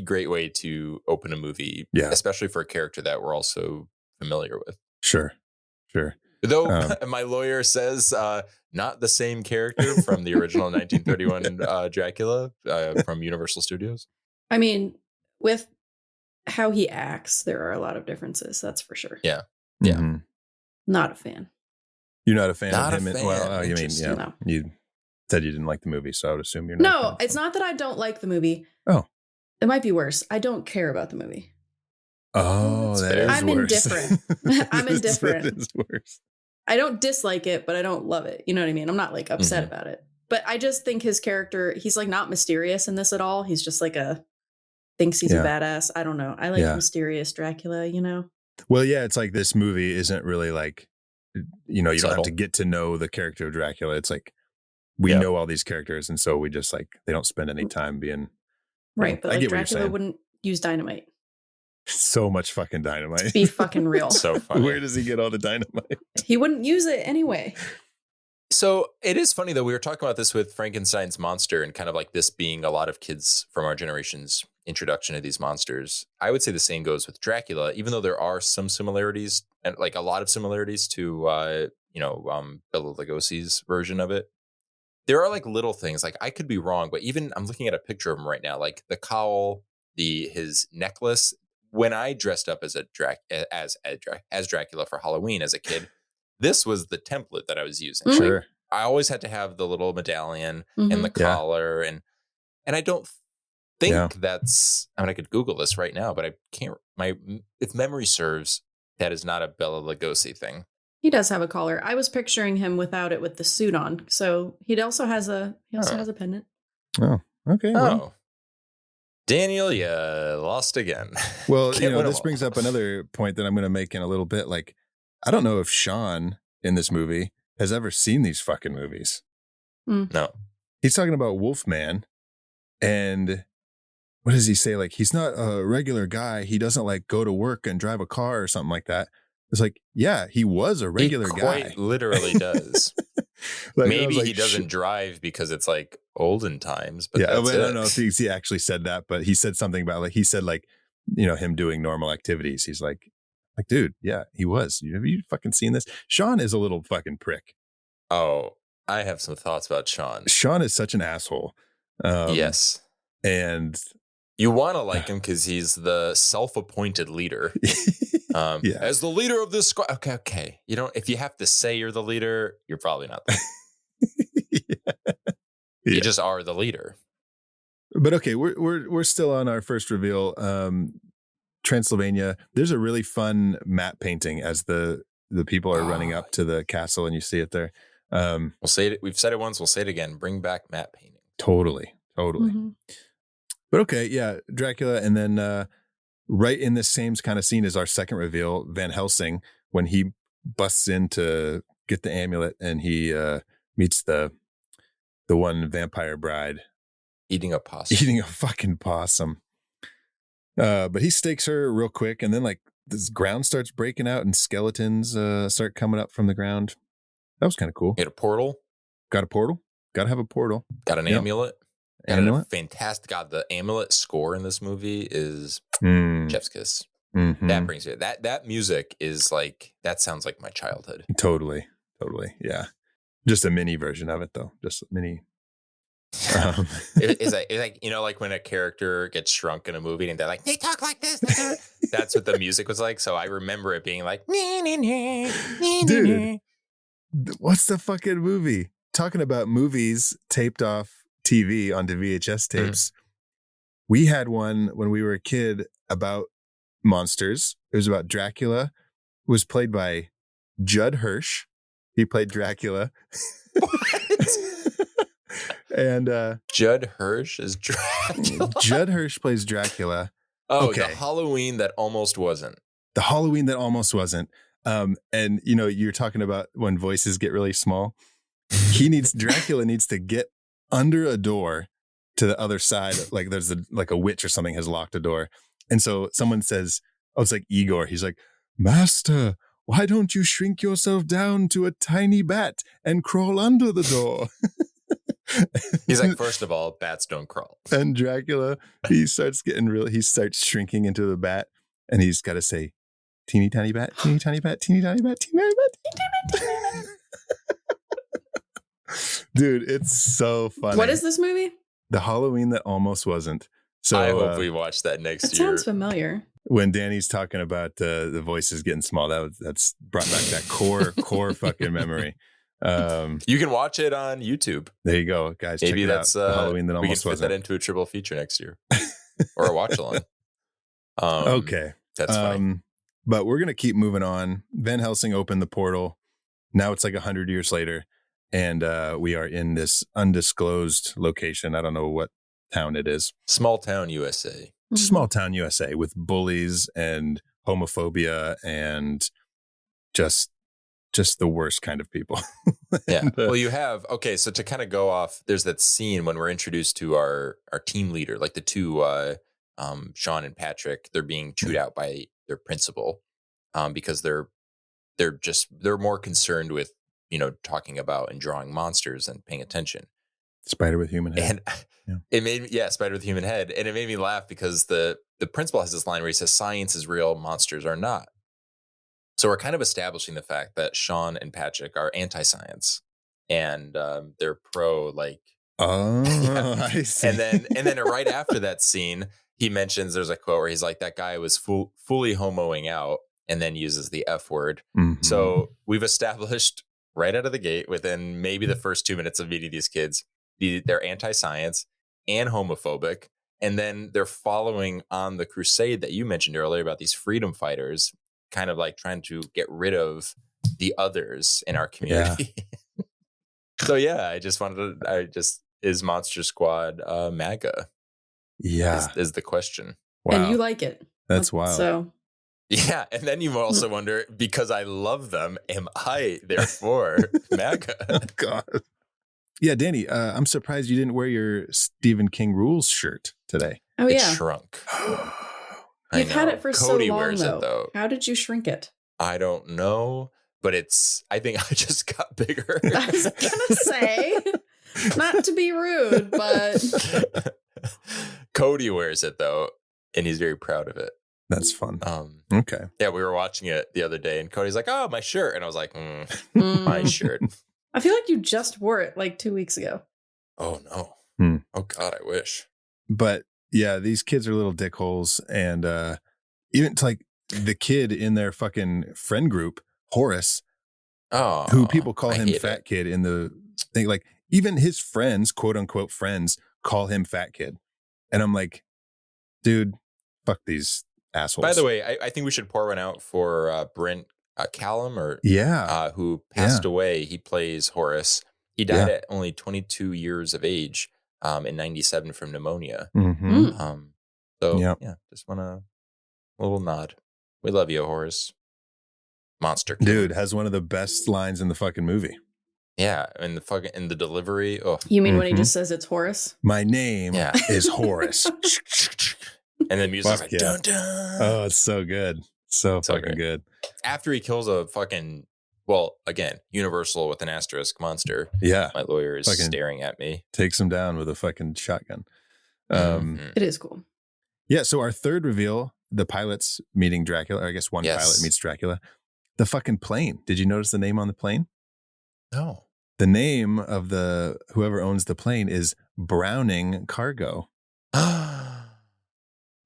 great way to open a movie, especially for a character that we're also familiar with. Sure. Though my lawyer says not the same character from the original 1931 Dracula from Universal Studios. I mean, with how he acts, there are a lot of differences. That's for sure. Yeah. Mm-hmm. Not a fan. You're not a fan not of him? Well, you mean, No. You said you didn't like the movie, so I would assume you're not. No, it's not that I don't like the movie. Oh. It might be worse. I don't care about the movie. Oh, that is I'm worse. indifferent. I'm indifferent. That is worse. I don't dislike it, but I don't love it. You know what I mean? I'm not like upset about it. But I just think his character, he's like not mysterious in this at all. He's just like thinks he's a badass. I don't know. I like mysterious Dracula, you know? Well, yeah, it's like this movie isn't really like, you know, you subtle. don't have to get to know the character of Dracula. It's like we know all these characters, and so we just like they don't spend any time being right. But like Dracula wouldn't use dynamite. So much fucking dynamite. Let's be fucking real. So funny. Where does he get all the dynamite? He wouldn't use it anyway. So it is funny though. We were talking about this with Frankenstein's monster, and kind of like this being a lot of kids from our generation's introduction to these monsters. I would say the same goes with Dracula, even though there are some similarities and like a lot of similarities to Bela Lugosi's version of it. There are like little things, like I could be wrong, but even I'm looking at a picture of him right now, like the cowl, his necklace. When I dressed up as Dracula for Halloween as a kid, this was the template that I was using. Sure. Like, I always had to have the little medallion and the collar, and I don't think that's. I mean, I could Google this right now, but I can't. If memory serves, that is not a Bela Lugosi thing. He does have a collar. I was picturing him without it with the suit on. So he also has a pendant. Oh, okay. Well. Daniel, you lost again. Well, this brings up another point that I'm going to make in a little bit. Like, I don't know if Sean in this movie has ever seen these fucking movies. No. He's talking about Wolfman, and what does he say? Like, he's not a regular guy. He doesn't like go to work and drive a car or something like that. It's like, yeah, he was a regular guy. Quite literally does. Like, maybe like, he doesn't drive because it's like olden times. But I don't know if he actually said that, but he said something about like, he said like, him doing normal activities. He's like, dude, yeah, he was. Have you fucking seen this? Sean is a little fucking prick. Oh, I have some thoughts about Sean. Sean is such an asshole. Yes. And you want to like him because he's the self-appointed leader. As the leader of this squad. Okay. If you have to say you're the leader, you're probably not the You just are the leader. But okay, we're still on our first reveal. Transylvania. There's a really fun matte painting as the people are running up to the castle, and you see it there. We'll say it. We've said it once. We'll say it again. Bring back matte painting. Totally. Mm-hmm. But okay, yeah, Dracula, and then right in this same kind of scene is our second reveal, Van Helsing, when he busts in to get the amulet, and he meets the one vampire bride eating a fucking possum. But he stakes her real quick, and then like this ground starts breaking out, and skeletons start coming up from the ground. That was kind of cool. Got a portal. Got to have a portal. Got an amulet. Fantastic. God, the amulet score in this movie is chef's kiss. Mm-hmm. That brings it. That music is like, that sounds like my childhood. Totally. Yeah. Just a mini version of it though. Just a mini. It's like like when a character gets shrunk in a movie and they're like, they talk like this. That's what the music was like. So I remember it being like, dude, what's the fucking movie? Talking about movies taped off TV onto VHS tapes. We had one when we were a kid about monsters. It was about Dracula. It was played by Judd Hirsch. He played Dracula. And Judd Hirsch is Dracula. Judd Hirsch plays Dracula. Oh, Okay. the Halloween that almost wasn't. The Halloween that almost wasn't. And you know, you're talking about when voices get really small. Dracula needs to get under a door to the other side. Like there's a witch or something has locked a door. And so someone says, oh, it's like Igor. He's like, Master, why don't you shrink yourself down to a tiny bat and crawl under the door? He's like, first of all, bats don't crawl. And Dracula, he starts shrinking into the bat, and he's got to say, teeny tiny bat, teeny tiny bat, teeny tiny bat, teeny tiny bat, teeny tiny bat. Dude, it's so funny. What is this movie? The Halloween that almost wasn't. So I hope we watch that next That year. sounds familiar. When Danny's talking about the voices getting small, that's brought back that core fucking memory. You can watch it on YouTube. There you go, guys. Maybe check it that's out. The Halloween that we can almost fit wasn't. that into a triple feature next year, or a watch along. Okay, that's fine. But we're gonna keep moving on. Van Helsing opened the portal. Now it's like 100 years later, and we are in this undisclosed location. I don't know what town it is. Small town USA. Small town USA with bullies and homophobia and just the worst kind of people. Yeah. Well, you have, okay, so to kind of go off, there's that scene when we're introduced to our team leader, like the two, Sean and Patrick, they're being chewed out by their principal because they're more concerned with, talking about and drawing monsters and paying attention. Spider with human head. And it made me, Spider with human head. And it made me laugh because the principal has this line where he says, science is real, monsters are not. So we're kind of establishing the fact that Sean and Patrick are anti-science and they're pro like. Oh, yeah. I see. And then right after that scene, he mentions there's a quote where he's like, that guy was fully homoing out, and then uses the F word. Mm-hmm. So we've established right out of the gate within maybe the first 2 minutes of meeting these kids, they're anti-science and homophobic. And then they're following on the crusade that you mentioned earlier about these freedom fighters, kind of like trying to get rid of the others in our community. Yeah. So yeah, is Monster Squad MAGA? Yeah. Is the question. Wow. And you like it. That's wild. So yeah. And then you also wonder, because I love them, am I therefore MAGA? God. Yeah, Danny, I'm surprised you didn't wear your Stephen King Rules shirt today. Oh, It yeah. shrunk. You've had it for Cody so long, wears though. it, though. How did you shrink it? I don't know, but I think I just got bigger. I was going to say, not to be rude, but Cody wears it, though, and he's very proud of it. That's fun. Okay. Yeah, we were watching it the other day, and Cody's like, oh, my shirt. And I was like, my shirt. I feel like you just wore it like 2 weeks ago. Oh, no. Oh, God, I wish. But yeah, these kids are little dickholes. And even to like the kid in their fucking friend group, Horace, who people call him Fat Kid in the thing. Like even his friends, quote unquote friends, call him Fat Kid. And I'm like, dude, fuck these assholes. By the way, I think we should pour one out for Brent Chalem, who passed away. He plays Horace. He died at only 22 years of age in 97 from pneumonia. Mm-hmm. Just want a little nod. We love you, Horace. Monster killer. Dude has one of the best lines in the fucking movie. Yeah, and the delivery. Oh, you mean when he just says it's Horace? My name is Horace. And the music's like, dun, dun. Oh, it's so good. So fucking good. After he kills a fucking, well, again, Universal with an asterisk monster. Yeah. My lawyer is staring at me. Takes him down with a fucking shotgun. It is cool. Yeah. So our third reveal, the pilot's meeting Dracula, or I guess one pilot meets Dracula. The fucking plane. Did you notice the name on the plane? No. The name of whoever owns the plane is Browning Cargo.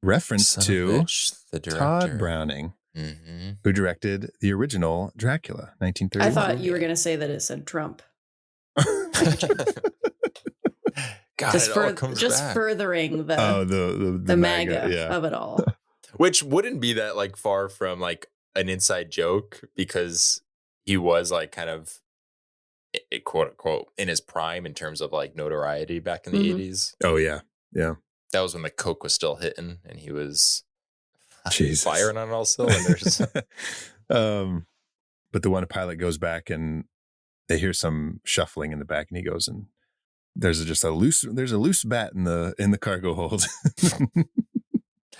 Reference to the director. Todd Browning, who directed the original Dracula, 1931. I thought you were going to say that it said Trump. God, just it all comes back. Furthering the MAGA of it all. Which wouldn't be that like far from like an inside joke, because he was like kind of quote unquote in his prime in terms of like notoriety back in the Mhm. 80s. Oh yeah. That was when the coke was still hitting and he was Jesus. firing on all cylinders. But the one pilot goes back and they hear some shuffling in the back, and he goes, and there's a loose bat in the cargo hold.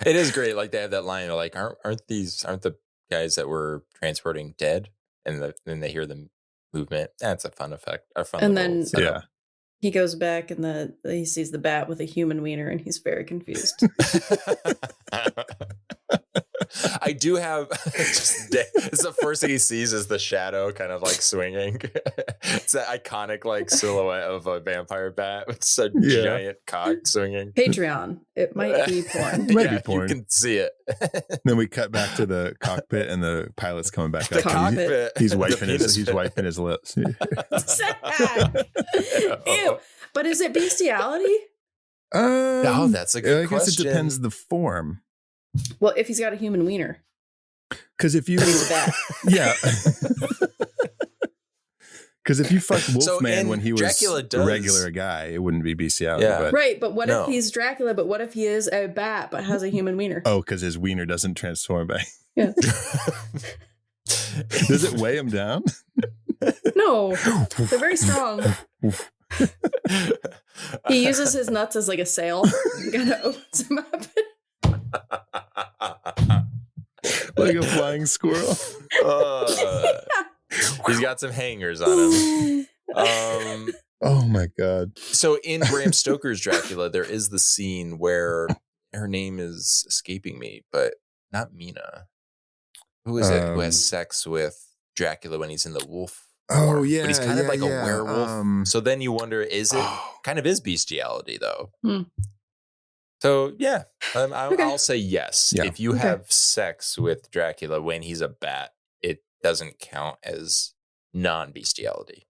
It is great. Like they have that line, like, aren't the guys that were transporting dead? And then they hear the movement. That's a fun effect. A fun And little then setup. he goes back and he sees the bat with a human wiener and he's very confused. I do have it's the first thing he sees is the shadow kind of like swinging. It's that iconic like silhouette of a vampire bat with a giant cock swinging. Patreon. It might be porn. It might be porn. You can see it. Then we cut back to the cockpit and the pilot's coming back The up. cockpit. He's wiping his lips. Sad. Ew. But is it bestiality? Oh, that's a good question. I guess it depends the form. Well, if he's got a human wiener. Because if you He's a bat. yeah. Because if you fucked Wolfman when he was Dracula a regular guy, it wouldn't be bestiality. Yeah. But, Right, but what if he's Dracula, but what if he is a bat but has a human wiener? oh, because his wiener doesn't transform back. Yeah. Does it weigh him down? No. They're very strong. He uses his nuts as like a sail. Kind of opens him up. Like a flying squirrel. He's got some hangers on him. Oh my God. So in Bram Stoker's Dracula, there is the scene where her name is escaping me, but not Mina. Who is it who has sex with Dracula when he's in the wolf? Oh yeah, but he's kind of like a yeah. werewolf. So then you wonder, is it kind of is bestiality though? Hmm. So yeah, I'll say yes. Yeah. If you have sex with Dracula when he's a bat, it doesn't count as non-bestiality.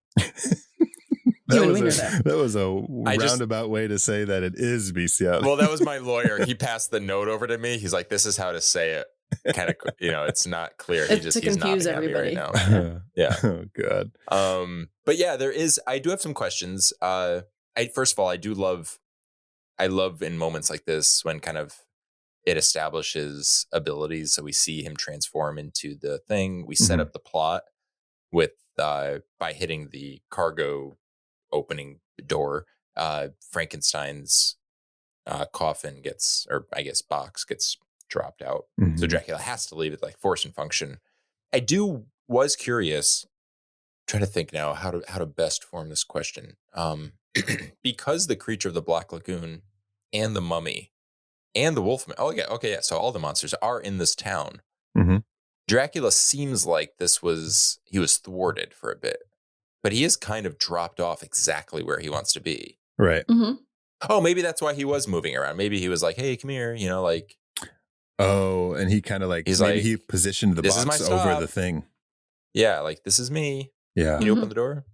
That was a roundabout way to say that it is bestiality. Well, that was my lawyer. He passed the note over to me. He's like, "This is how to say it." Kind of, it's not clear. He's confuse nodding everybody at me right now. Yeah. Oh God. But yeah, I do have some questions. First of all, I love in moments like this when kind of it establishes abilities. So we see him transform into the thing. We set up the plot with by hitting the cargo opening door. Frankenstein's coffin box gets dropped out. Mm-hmm. So Dracula has to leave it like force and function. Was curious, trying to think now how to best form this question. Because the creature of the Black Lagoon and the mummy and the Wolfman. Okay. So all the monsters are in this town. Mm-hmm. Dracula seems like he was thwarted for a bit, but he is kind of dropped off exactly where he wants to be. Right. Mm-hmm. Oh, maybe that's why he was moving around. Maybe he was like, "Hey, come here," like. Oh, and he kind of he positioned the box over the thing. Yeah, like this is me. Yeah. Can you open the door?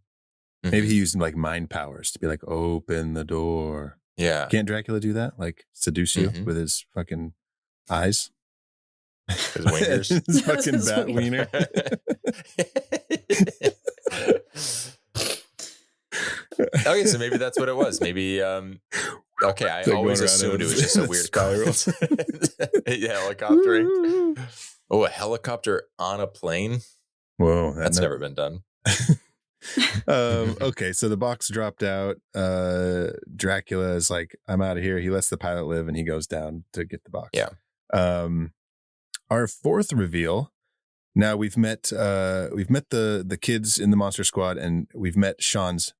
Mm-hmm. Maybe he used like mind powers to be like, open the door. Yeah. Can't Dracula do that? Like seduce you with his fucking eyes? His wingers. His fucking bat wiener. Okay, so maybe that's what it was. Maybe okay, I always assumed it was just a weird spiral. Yeah, helicoptering. Oh, a helicopter on a plane? Whoa, that's never been done. Okay, so the box dropped out. Dracula is like, I'm out of here. He lets the pilot live and he goes down to get the box. Yeah. Our fourth reveal. Now we've met the kids in the Monster Squad, and we've met Sean's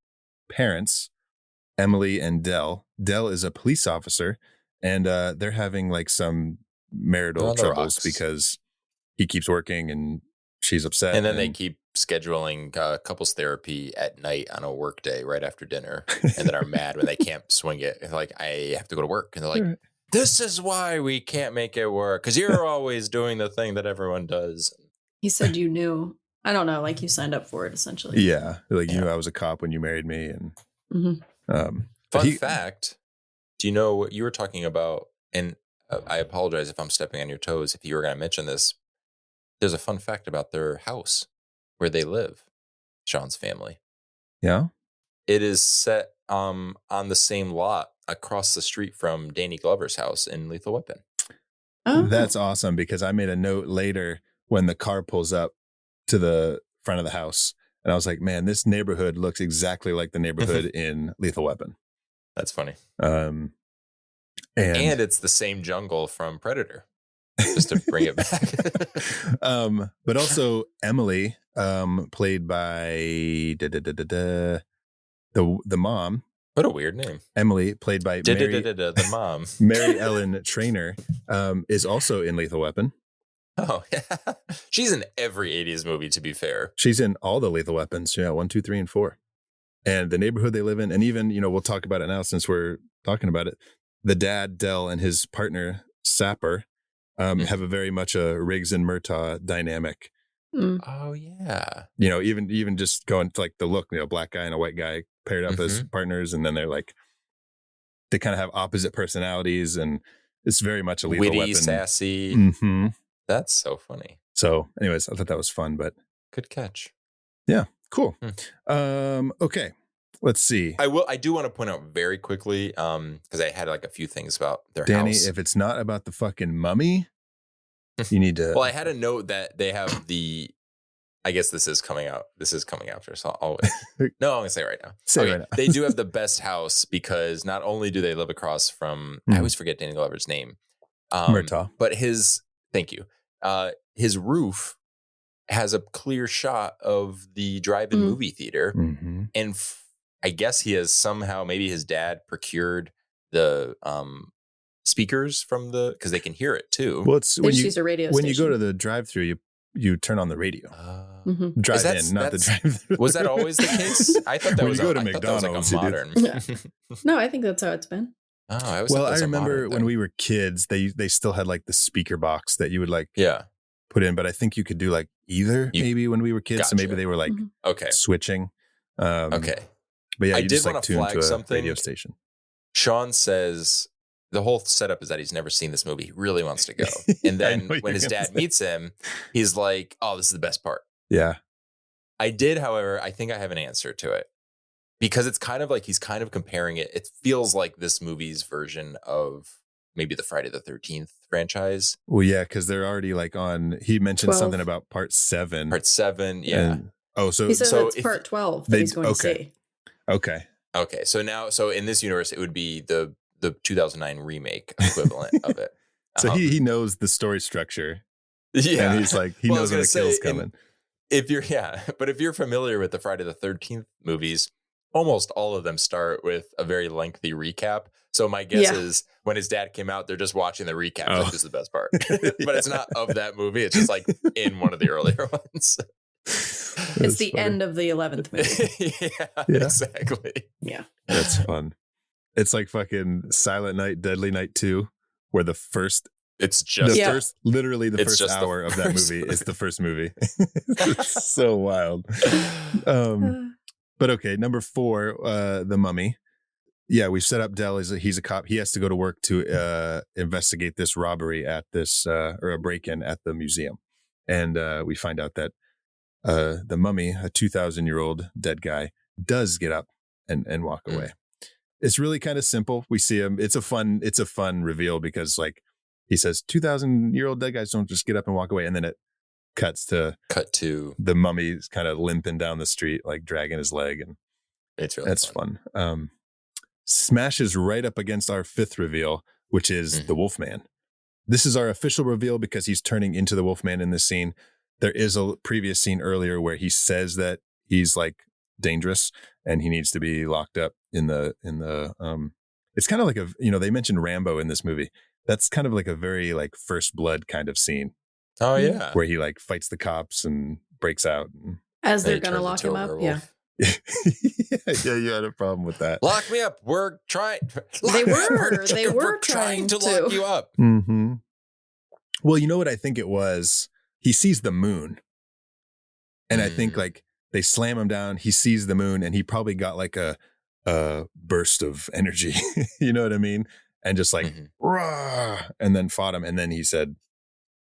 parents, Emily and Dell. Dell is a police officer, and they're having like some marital troubles because he keeps working and she's upset. And then they keep scheduling couples therapy at night on a work day right after dinner, and then are mad when they can't swing it. They're like, I have to go to work. And they're like, this is why we can't make it work, because you're always doing the thing that everyone does. He said you knew. I don't know, like you signed up for it, essentially. Yeah, like you knew I was a cop when you married me. And Fun fact, do you know what you were talking about? And I apologize if I'm stepping on your toes if you were going to mention this. There's a fun fact about their house. where they live, Sean's family. Yeah. It is set on the same lot across the street from Danny Glover's house in Lethal Weapon. Oh. That's awesome, because I made a note later when the car pulls up to the front of the house, and I was like, man, this neighborhood looks exactly like the neighborhood in Lethal Weapon. That's funny. And it's the same jungle from Predator, just to bring it back. But also Emily, played by the mom. What a weird name. Emily, played by the mom. Mary Ellen Trainor, is also in Lethal Weapon. Oh, yeah. She's in every 80s movie, to be fair. She's in all the Lethal Weapons. Yeah, 1, 2, 3, and 4. And the neighborhood they live in, and even, we'll talk about it now since we're talking about it. The dad, Dell, and his partner, Sapper, have a very much a Riggs and Murtaugh dynamic. Mm. Oh, yeah. Even just going to like the look, black guy and a white guy paired up as partners, and then they kind of have opposite personalities, and it's very much a Lethal Witty, Weapon. sassy. Mm-hmm. That's so funny. So anyways, I thought that was fun, but good catch. Yeah, cool. Okay, let's see. I do want to point out very quickly, because I had like a few things about their Danny, house. if it's not about the fucking mummy, you need to. Well, I had a note that they have the. I guess this is coming out. This is coming after, so I'll wait. No, I'm gonna say it right now. Right now. They do have the best house because not only do they live across from, I always forget Danny Glover's name, Murtaugh, but thank you. His roof has a clear shot of the drive-in movie theater, and I guess he has somehow, maybe his dad procured the speakers from because they can hear it too. Well, it's when you go to the drive-through, you turn on the radio. Drive in, not the drive-through. Was that always the case? I thought that when was you go to McDonald's, like a modern. Yeah. No, I think that's how it's been. Oh, I remember when we were kids, they still had like the speaker box that you would put in, but I think you could do like either maybe when we were kids. Gotcha. So maybe they were like switching. Okay. But yeah, I you did just want like to tune flag to a something. radio station. Sean says the whole setup is that he's never seen this movie. He really wants to go. And then when his dad meets him, he's like, oh, this is the best part. Yeah. I did, however, I think I have an answer to it. Because it's kind of like he's kind of comparing it. It feels like this movie's version of maybe the Friday the 13th franchise. Well, yeah, because they're already like he mentioned 12. something about part 7. Part 7, yeah. So he says it's part 12 that he's going to see. Okay. So in this universe, it would be the 2009 remake equivalent of it. So he knows the story structure. Yeah. And he's like, he knows when the kill's coming. If you're familiar with the Friday the 13th movies, almost all of them start with a very lengthy recap. So my guess is when his dad came out, they're just watching the recap. Like, this is the best part. But it's not of that movie. It's just like in one of the earlier ones. It's the end of the 11th movie. Yeah, exactly. Yeah. That's fun. It's like fucking Silent Night, Deadly Night 2, where the first literally the first hour of that movie is the first movie. It's so wild. But okay, number 4, the mummy. Yeah, we've set up Dell he's a cop. He has to go to work to investigate this robbery at this or a break-in at the museum. And we find out that the mummy, a 2,000-year-old dead guy, does get up and walk away. It's really kind of simple. We see him. It's a fun reveal because like he says 2,000-year-old dead guys don't just get up and walk away, and then it cut to the mummy's kind of limping down the street, like dragging his leg, and that's fun. Smashes right up against our 5th reveal, which is the Wolfman. This is our official reveal because he's turning into the Wolfman in this scene. There is a previous scene earlier where he says that he's like dangerous and he needs to be locked up in the it's kind of like they mentioned Rambo in this movie. That's kind of like a very like First Blood kind of scene. Oh yeah. Where he like fights the cops and breaks out. As they're going to lock him up. Yeah. Yeah, you had a problem with that. Lock me up. We're trying. They were trying to lock you up. Mm-hmm. Well, you know what I think it was? He sees the moon. And I think like they slam him down. He sees the moon and he probably got like a burst of energy. You know what I mean? And just like, rah, and then fought him. And then he said,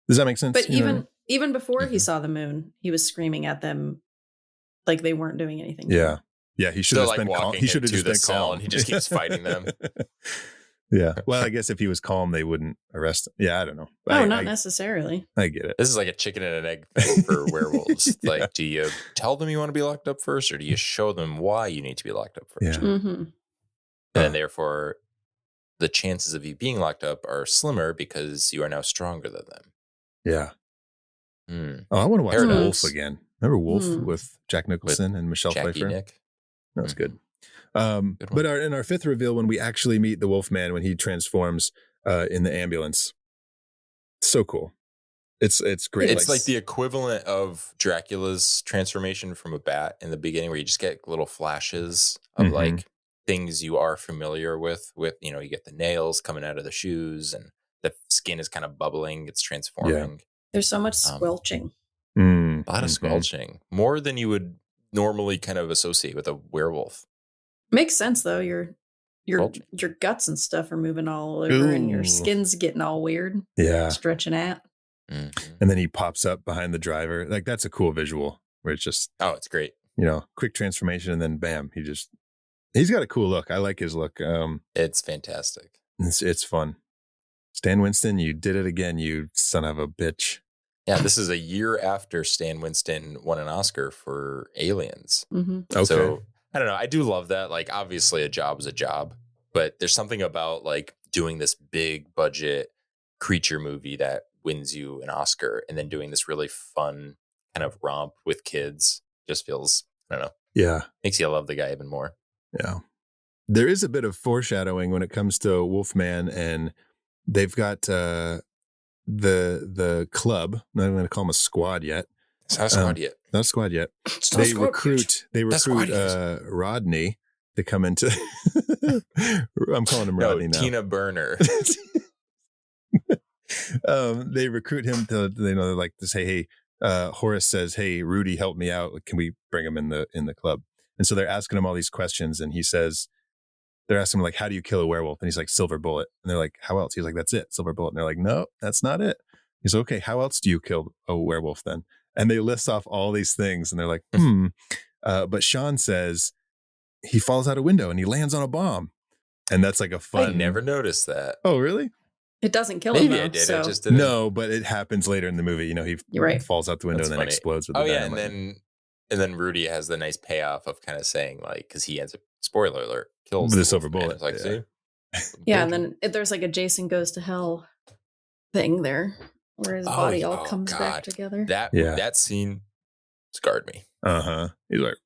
does that make sense? But even before he saw the moon, he was screaming at them like they weren't doing anything. Yeah. Yeah, he should have Still, been like, calm. walking He should him have to just the been cell, calm. and he just keeps fighting them. Yeah. Well, I guess if he was calm, they wouldn't arrest him. Yeah, I don't know. Oh, not necessarily. I get it. This is like a chicken and an egg thing for werewolves. Yeah. Like, do you tell them you want to be locked up first, or do you show them why you need to be locked up first? Yeah. Mm-hmm. And then therefore, the chances of you being locked up are slimmer because you are now stronger than them. Yeah. Hmm. Oh, I want to watch Paradox. Wolf again. Remember Wolf Hmm. with Jack Nicholson and Michelle Jackie Pfeiffer? Nick. That was good. Good one. But in our fifth reveal, when we actually meet the Wolfman, when he transforms in the ambulance, so cool. It's great. It's like the equivalent of Dracula's transformation from a bat in the beginning, where you just get little flashes of like things you are familiar with, you know, you get the nails coming out of the shoes and the skin is kind of bubbling. It's transforming. There's so much squelching. A lot of squelching. More than you would normally kind of associate with a werewolf. Makes sense though. Your guts and stuff are moving all over and your skin's getting all weird. Yeah. Stretching out. Mm-hmm. And then he pops up behind the driver. Like, that's a cool visual where it's just, it's great. you know, quick transformation and then bam, he's got a cool look. I like his look. It's fantastic. It's fun. Stan Winston, you did it again, you son of a bitch. Yeah, this is a year after Stan Winston won an Oscar for Aliens. Mm-hmm. Okay. So I don't know. I do love that. Like, obviously a job is a job, but there's something about like doing this big budget creature movie that wins you an Oscar and then doing this really fun kind of romp with kids just feels, I don't know. Yeah. Makes you love the guy even more. Yeah. There is a bit of foreshadowing when it comes to Wolfman, and they've got the club. I'm not going to call them a squad yet. It's not a squad yet. Not a squad yet. It's not a squad yet. They recruit Rodney to come into I'm calling him Rodney now. Tina Burner. They recruit him to, you know, like to say, hey, Horace says, hey, Rudy, help me out. Can we bring him in the club? And so they're asking him all these questions, and he says, they're asking him like, how do you kill a werewolf? And he's like, silver bullet. And they're like, how else? He's like, that's it, silver bullet. And they're like, no, that's not it. He's like, okay, how else do you kill a werewolf then? And they list off all these things, and they're like, but Sean says he falls out a window and he lands on a bomb. And that's like a fun. I never noticed that. Oh, really? It doesn't kill him. Maybe though, I did. So. I just didn't. No, but it happens later in the movie. You know, he falls out the window That's and then funny. explodes with the dynamite. And then Rudy has the nice payoff of kind of saying like, because he ends up, spoiler alert, kills With the silver bullet. It's like, see? Yeah, and then there's like a Jason Goes to Hell thing there where his body all comes back together. That scene scarred me. He's like,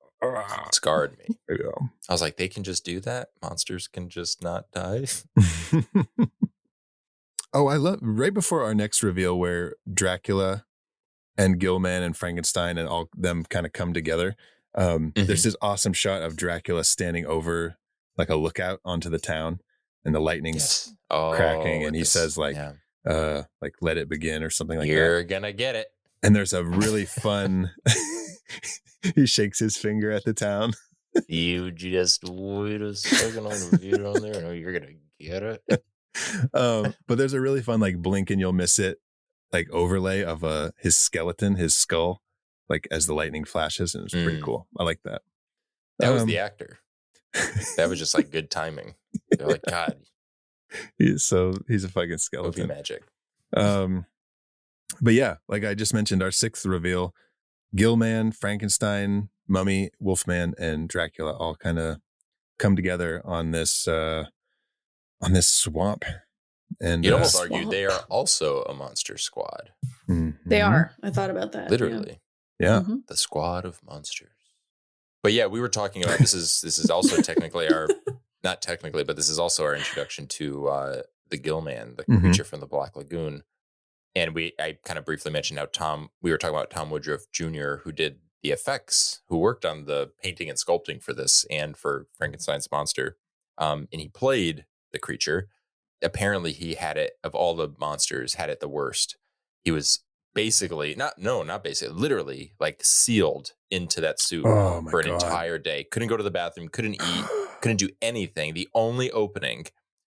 scarred me. there you go. I was like, they can just do that? Monsters can just not die? Oh, I love right before our next reveal where Dracula and Gillman and Frankenstein and all them kind of come together. There's this awesome shot of Dracula standing over like a lookout onto the town, and the lightning's cracking, and he says like let it begin or something like that. You're gonna get it. And there's a really fun he shakes his finger at the town. You just wait a second, I'm gonna get it on there. No, you're gonna get it. But there's a really fun like blink and you'll miss it like overlay of his skeleton, his skull, like as the lightning flashes, and it's pretty cool. I like that. That was the actor. That was just like good timing. They're like, God, he's a fucking skeleton. movie magic. But yeah, like I just mentioned, our sixth reveal, Gillman, Frankenstein, Mummy, Wolfman, and Dracula all kind of come together on this swamp. And you'd almost argue they are also a monster squad. They are. I thought about that. Literally. Yeah. The squad of monsters. But yeah, we were talking about this is also technically not technically, but this is also our introduction to the Gillman, the creature from the Black Lagoon. And I kind of briefly mentioned how we were talking about Tom Woodruff Jr., who did the effects, who worked on the painting and sculpting for this and for Frankenstein's monster. And he played the creature. Apparently he had it, of all the monsters, had it the worst. He was basically, literally like sealed into that suit for an entire day. Couldn't go to the bathroom, couldn't eat, couldn't do anything. The only opening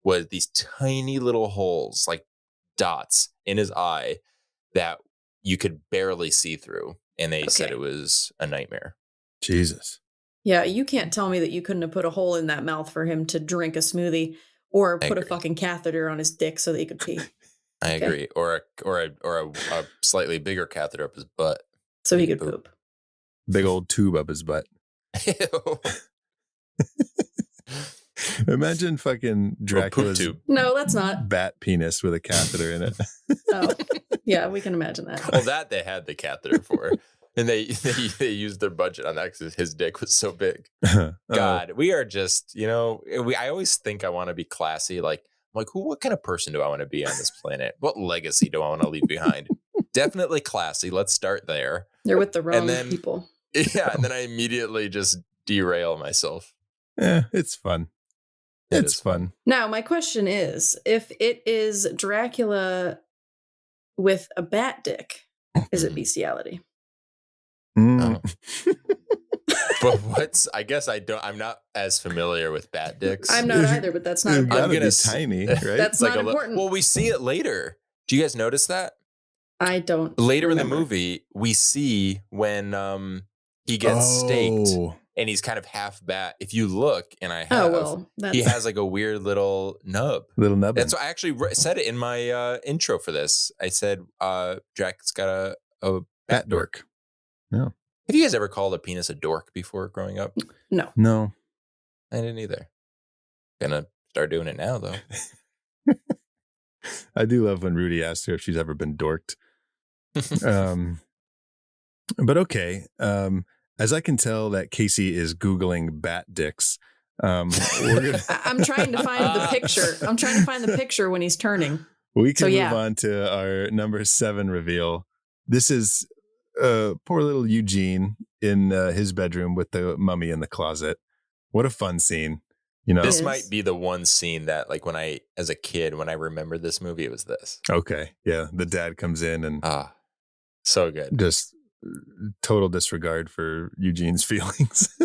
was these tiny little holes, like dots in his eye that you could barely see through. And they said it was a nightmare. Jesus. Yeah, you can't tell me that you couldn't have put a hole in that mouth for him to drink a smoothie or I put a agree. fucking catheter on his dick so that he could pee. I Okay. agree. Or a slightly bigger catheter up his butt. So he could poop. Big old tube up his butt. Ew. Imagine fucking Dracula's tube. No, that's not. bat penis with a catheter in it. Oh, yeah, we can imagine that. Well, that they had the catheter for. And they used their budget on that because his dick was so big. God, we are just, I always think I want to be classy. Like, what kind of person do I want to be on this planet? What legacy do I want to leave behind? Definitely classy. Let's start there. You're with the wrong then- people. Yeah, and then I immediately just derail myself. Yeah, it's fun. It's fun. Now, my question is, if it is Dracula with a bat dick, is it bestiality? Mm. But I'm not as familiar with bat dicks. I'm not either, but that's not It's important. gotta be tiny, right? That's not important. Well, we see it later. Do you guys notice that? I don't. Later remember. in the movie, we see when he gets staked and he's kind of half bat. If you look, and I have, he has like a weird little nub. Little nub. That's what I actually said it in my intro for this. I said, Jack's got a bat dork. Yeah. Have you guys ever called a penis a dork before growing up? No. I didn't either. Gonna start doing it now, though. I do love when Rudy asks her if she's ever been dorked. But okay. As I can tell that Casey is Googling bat dicks. I'm trying to find the picture. I'm trying to find the picture when he's turning. We can move on to our number 7 reveal. This is poor little Eugene in his bedroom with the mummy in the closet. What a fun scene. This might be the one scene that, like, as a kid, when I remember this movie, it was this. Okay. Yeah. The dad comes in and so good. Just total disregard for Eugene's feelings.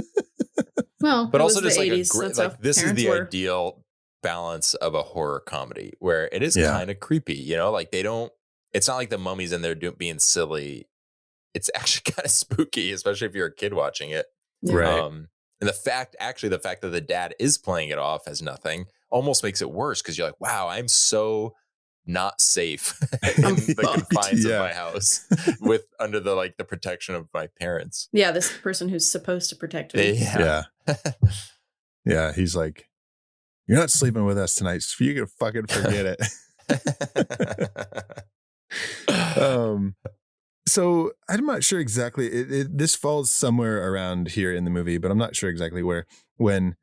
Well, but also just like 80s, this is the ideal balance of a horror comedy where it is kind of creepy, like it's not like the mummy's in there being silly. It's actually kind of spooky, especially if you're a kid watching it. Yeah. Right. And the fact that the dad is playing it off as nothing almost makes it worse because you're like, wow, I'm so not safe in the confines of my house under the protection of my parents. Yeah, this person who's supposed to protect me. Yeah. Yeah, he's like, you're not sleeping with us tonight, so you can fucking forget it. So I'm not sure exactly. This falls somewhere around here in the movie, but I'm not sure exactly where. When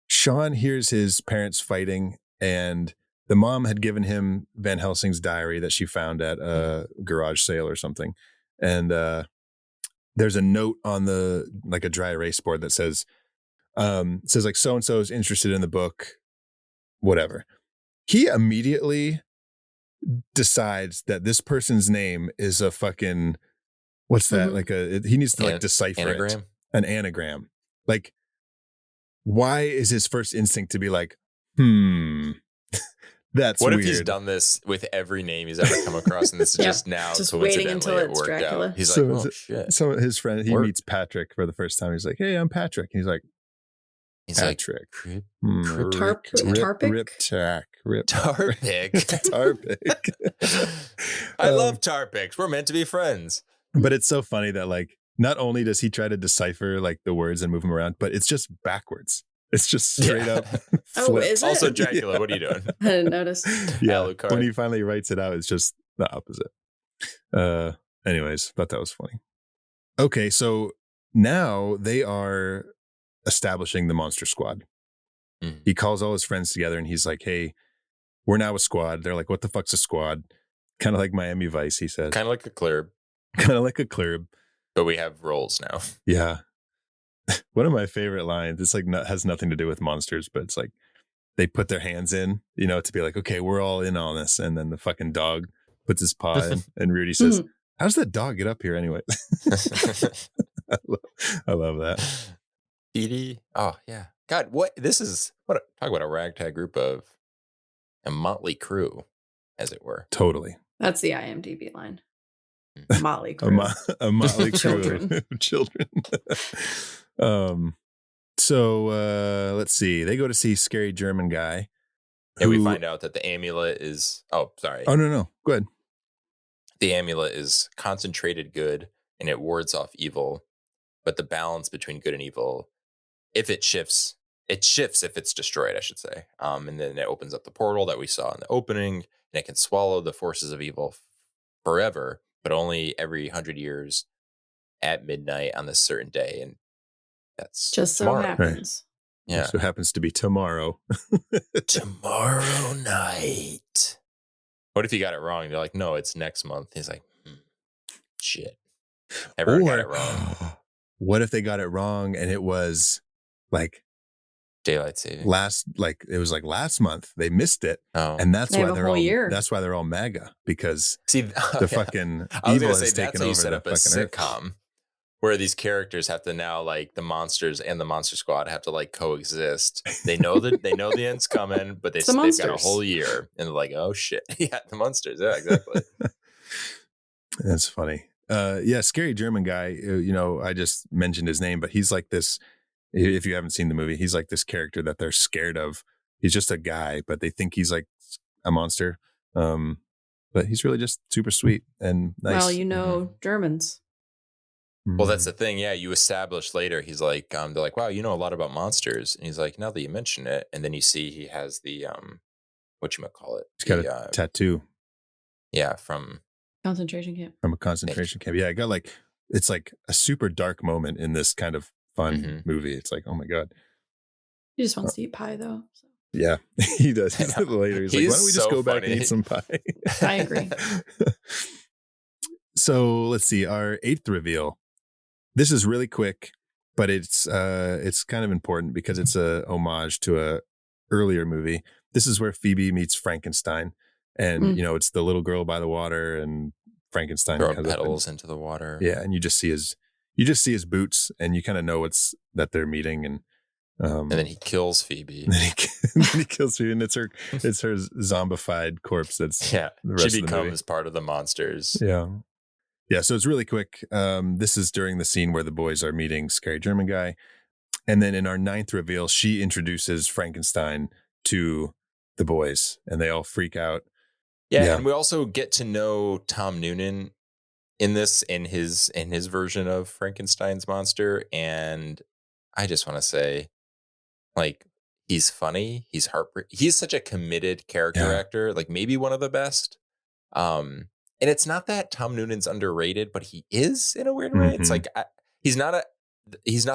Sean hears his parents fighting, and the mom had given him Van Helsing's diary that she found at a garage sale or something, and there's a note on a dry erase board that says like so and so is interested in the book, whatever. He immediately decides that this person's name is a fucking, what's that? He needs to decipher anagram? It. An anagram. Like, why is his first instinct to be like, that's what weird. If he's done this with every name he's ever come across, and this is just now just coincidentally waiting until it's worked Dracula. out. He's like, oh shit. So his friend, he meets Patrick for the first time. He's like, hey, I'm Patrick. And he's like, Patrick. Tarpic? Tarpic. I love Tarpics. We're meant to be friends. But it's so funny that not only does he try to decipher the words and move them around, but it's just backwards. It's just straight up. Oh, is it? Also, Dracula, what are you doing? I didn't notice. Yeah, when he finally writes it out, it's just the opposite. Anyways, thought that was funny. Okay, so now they are establishing the monster squad. He calls all his friends together and he's like, hey, we're now a squad. They're like, what the fuck's a squad? Kind of like Miami Vice, he says. Kind of like a KLERB. But we have roles now. Yeah. One of my favorite lines, it's has nothing to do with monsters, but it's like they put their hands in, to be like, okay, we're all in on this. And then the fucking dog puts his paw in and Rudy says, how does that dog get up here anyway? I love that. Edie. Oh yeah. God, talk about a ragtag group of a motley crew, as it were. Totally. That's the IMDb line. Motley crew. A motley crew Children. of children. So let's see. They go to see Scary German Guy. And we find out that the amulet is... Oh, sorry. Oh, no. Go ahead. The amulet is concentrated good, and it wards off evil. But the balance between good and evil, if it shifts if it's destroyed, I should say. And then it opens up the portal that we saw in the opening, and it can swallow the forces of evil forever, but only every 100 years at midnight on this certain day. And that's just so tomorrow. happens. Right. Yeah. So it happens to be tomorrow. Tomorrow night. What if he got it wrong? They're like, no, it's next month. He's like, shit. Everyone got it wrong. What if they got it wrong and it was like daylight saving? It was like last month. They missed it. Oh. And that's They why have a they're whole all year. that's why they're all MAGA, because See, the fucking I was evil gonna has say taken that's how you over set the up a fucking earth. sitcom where these characters have to now, like, the monsters and the monster squad have to like coexist. They know that the end's coming, but they've got a monsters. whole year, and they're like, oh shit. Yeah, the monsters. Yeah, exactly. That's funny. Yeah, Scary German Guy, I just mentioned his name, but he's like this, if you haven't seen the movie, he's like this character that they're scared of. He's just a guy, but they think he's like a monster. But he's really just super sweet and nice. Well, Germans. Well, that's the thing. Yeah, you establish later. He's like, they're like, wow, you know a lot about monsters. And he's like, now that you mention it, and then you see he has the whatchamacallit. He's got a tattoo. Yeah, from Concentration camp. From a concentration camp. Yeah, I got it's like a super dark moment in this kind of fun movie. It's like, oh my God. He just wants to eat pie, though. So. Yeah, he does. Later, he's like, why don't we just go back and eat some pie? I agree. So let's see. Our 8th reveal. This is really quick, but it's kind of important because it's a homage to a earlier movie. This is where Phoebe meets Frankenstein, and it's the little girl by the water, and Frankenstein throwing petals into the water. Yeah, and you just see his boots, and you kind of know that they're meeting, and then he kills Phoebe. And then he kills Phoebe, and it's her zombified corpse. That's she becomes part of the monsters. Yeah, so it's really quick. This is during the scene where the boys are meeting Scary German Guy. And then in our 9th reveal, she introduces Frankenstein to the boys, and they all freak out. Yeah, and we also get to know Tom Noonan in his version of Frankenstein's monster. And I just want to say, like, he's funny. He's heartbreaking. He's such a committed character actor, like maybe one of the best. And it's not that Tom Noonan's underrated, but he is in a weird way. It's like he's not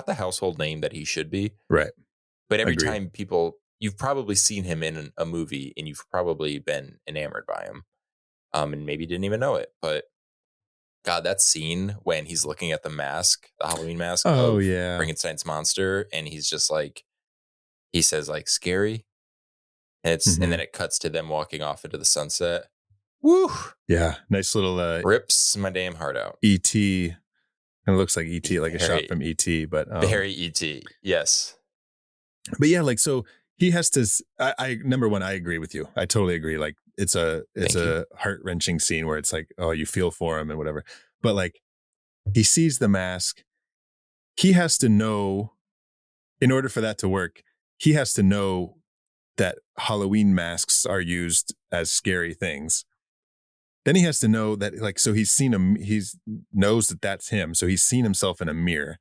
the household name that he should be. Right. But every time you've probably seen him in a movie, and you've probably been enamored by him, and maybe didn't even know it. But God, that scene when he's looking at the mask, the Halloween mask of Frankenstein's monster, and he's just like, he says like scary, and and then it cuts to them walking off into the sunset. Woo! Yeah, nice little rips my damn heart out. E.T. And it looks like E.T., like a shot from E.T., but very E.T. Yes, but yeah, like so he has to. I number one, I agree with you. I totally agree. Like it's a heart-wrenching scene where it's like, oh, you feel for him and whatever. But like he sees the mask, he has to know. In order for that to work, he has to know that Halloween masks are used as scary things. Then he has to know that, like, so he's seen him, knows that that's him. So he's seen himself in a mirror.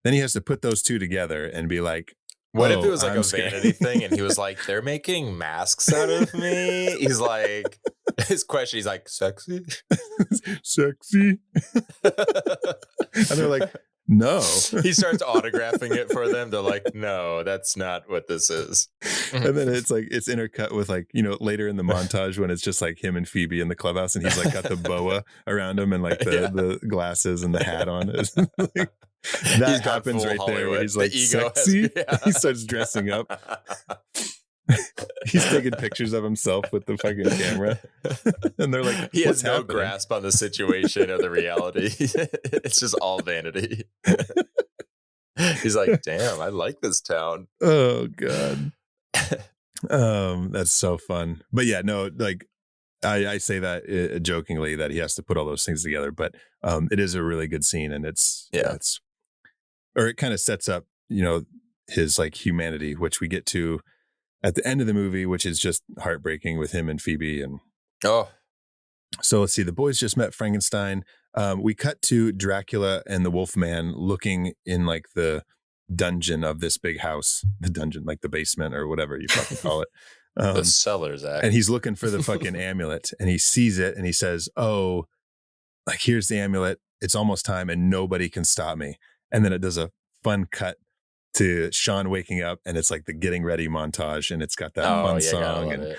Then he has to put those two together and be like, what if it was like a vanity thing and he was like, they're making masks out of me? He's like, his question, he's like, sexy? Sexy? And they're like, no. He starts autographing it for them. They're like, no, that's not what this is. And then it's like, it's intercut with like, later in the montage when it's just like him and Phoebe in the clubhouse, and he's like got the boa around him and like the glasses and the hat on. Like, that happens right Hollywood. There where he's like, sexy. He starts dressing up. He's taking pictures of himself with the fucking camera. And they're like, he has no grasp on the situation or the reality. It's just all vanity. He's like, damn, I like this town. Oh God. That's so fun. But yeah, no, like I say that jokingly that he has to put all those things together, but it is a really good scene, and it kind of sets up, his like humanity, which we get to at the end of the movie, which is just heartbreaking with him and Phoebe. And so let's see, the boys just met Frankenstein. We cut to Dracula and the Wolfman looking in like the dungeon of this big house, the dungeon, like the basement or whatever you fucking call it. The Cellars Act. And he's looking for the fucking amulet, and he sees it and he says, "Oh, like here's the amulet. It's almost time and nobody can stop me." And then it does a fun cut to Sean waking up, and it's like the getting ready montage, and it's got that fun song, and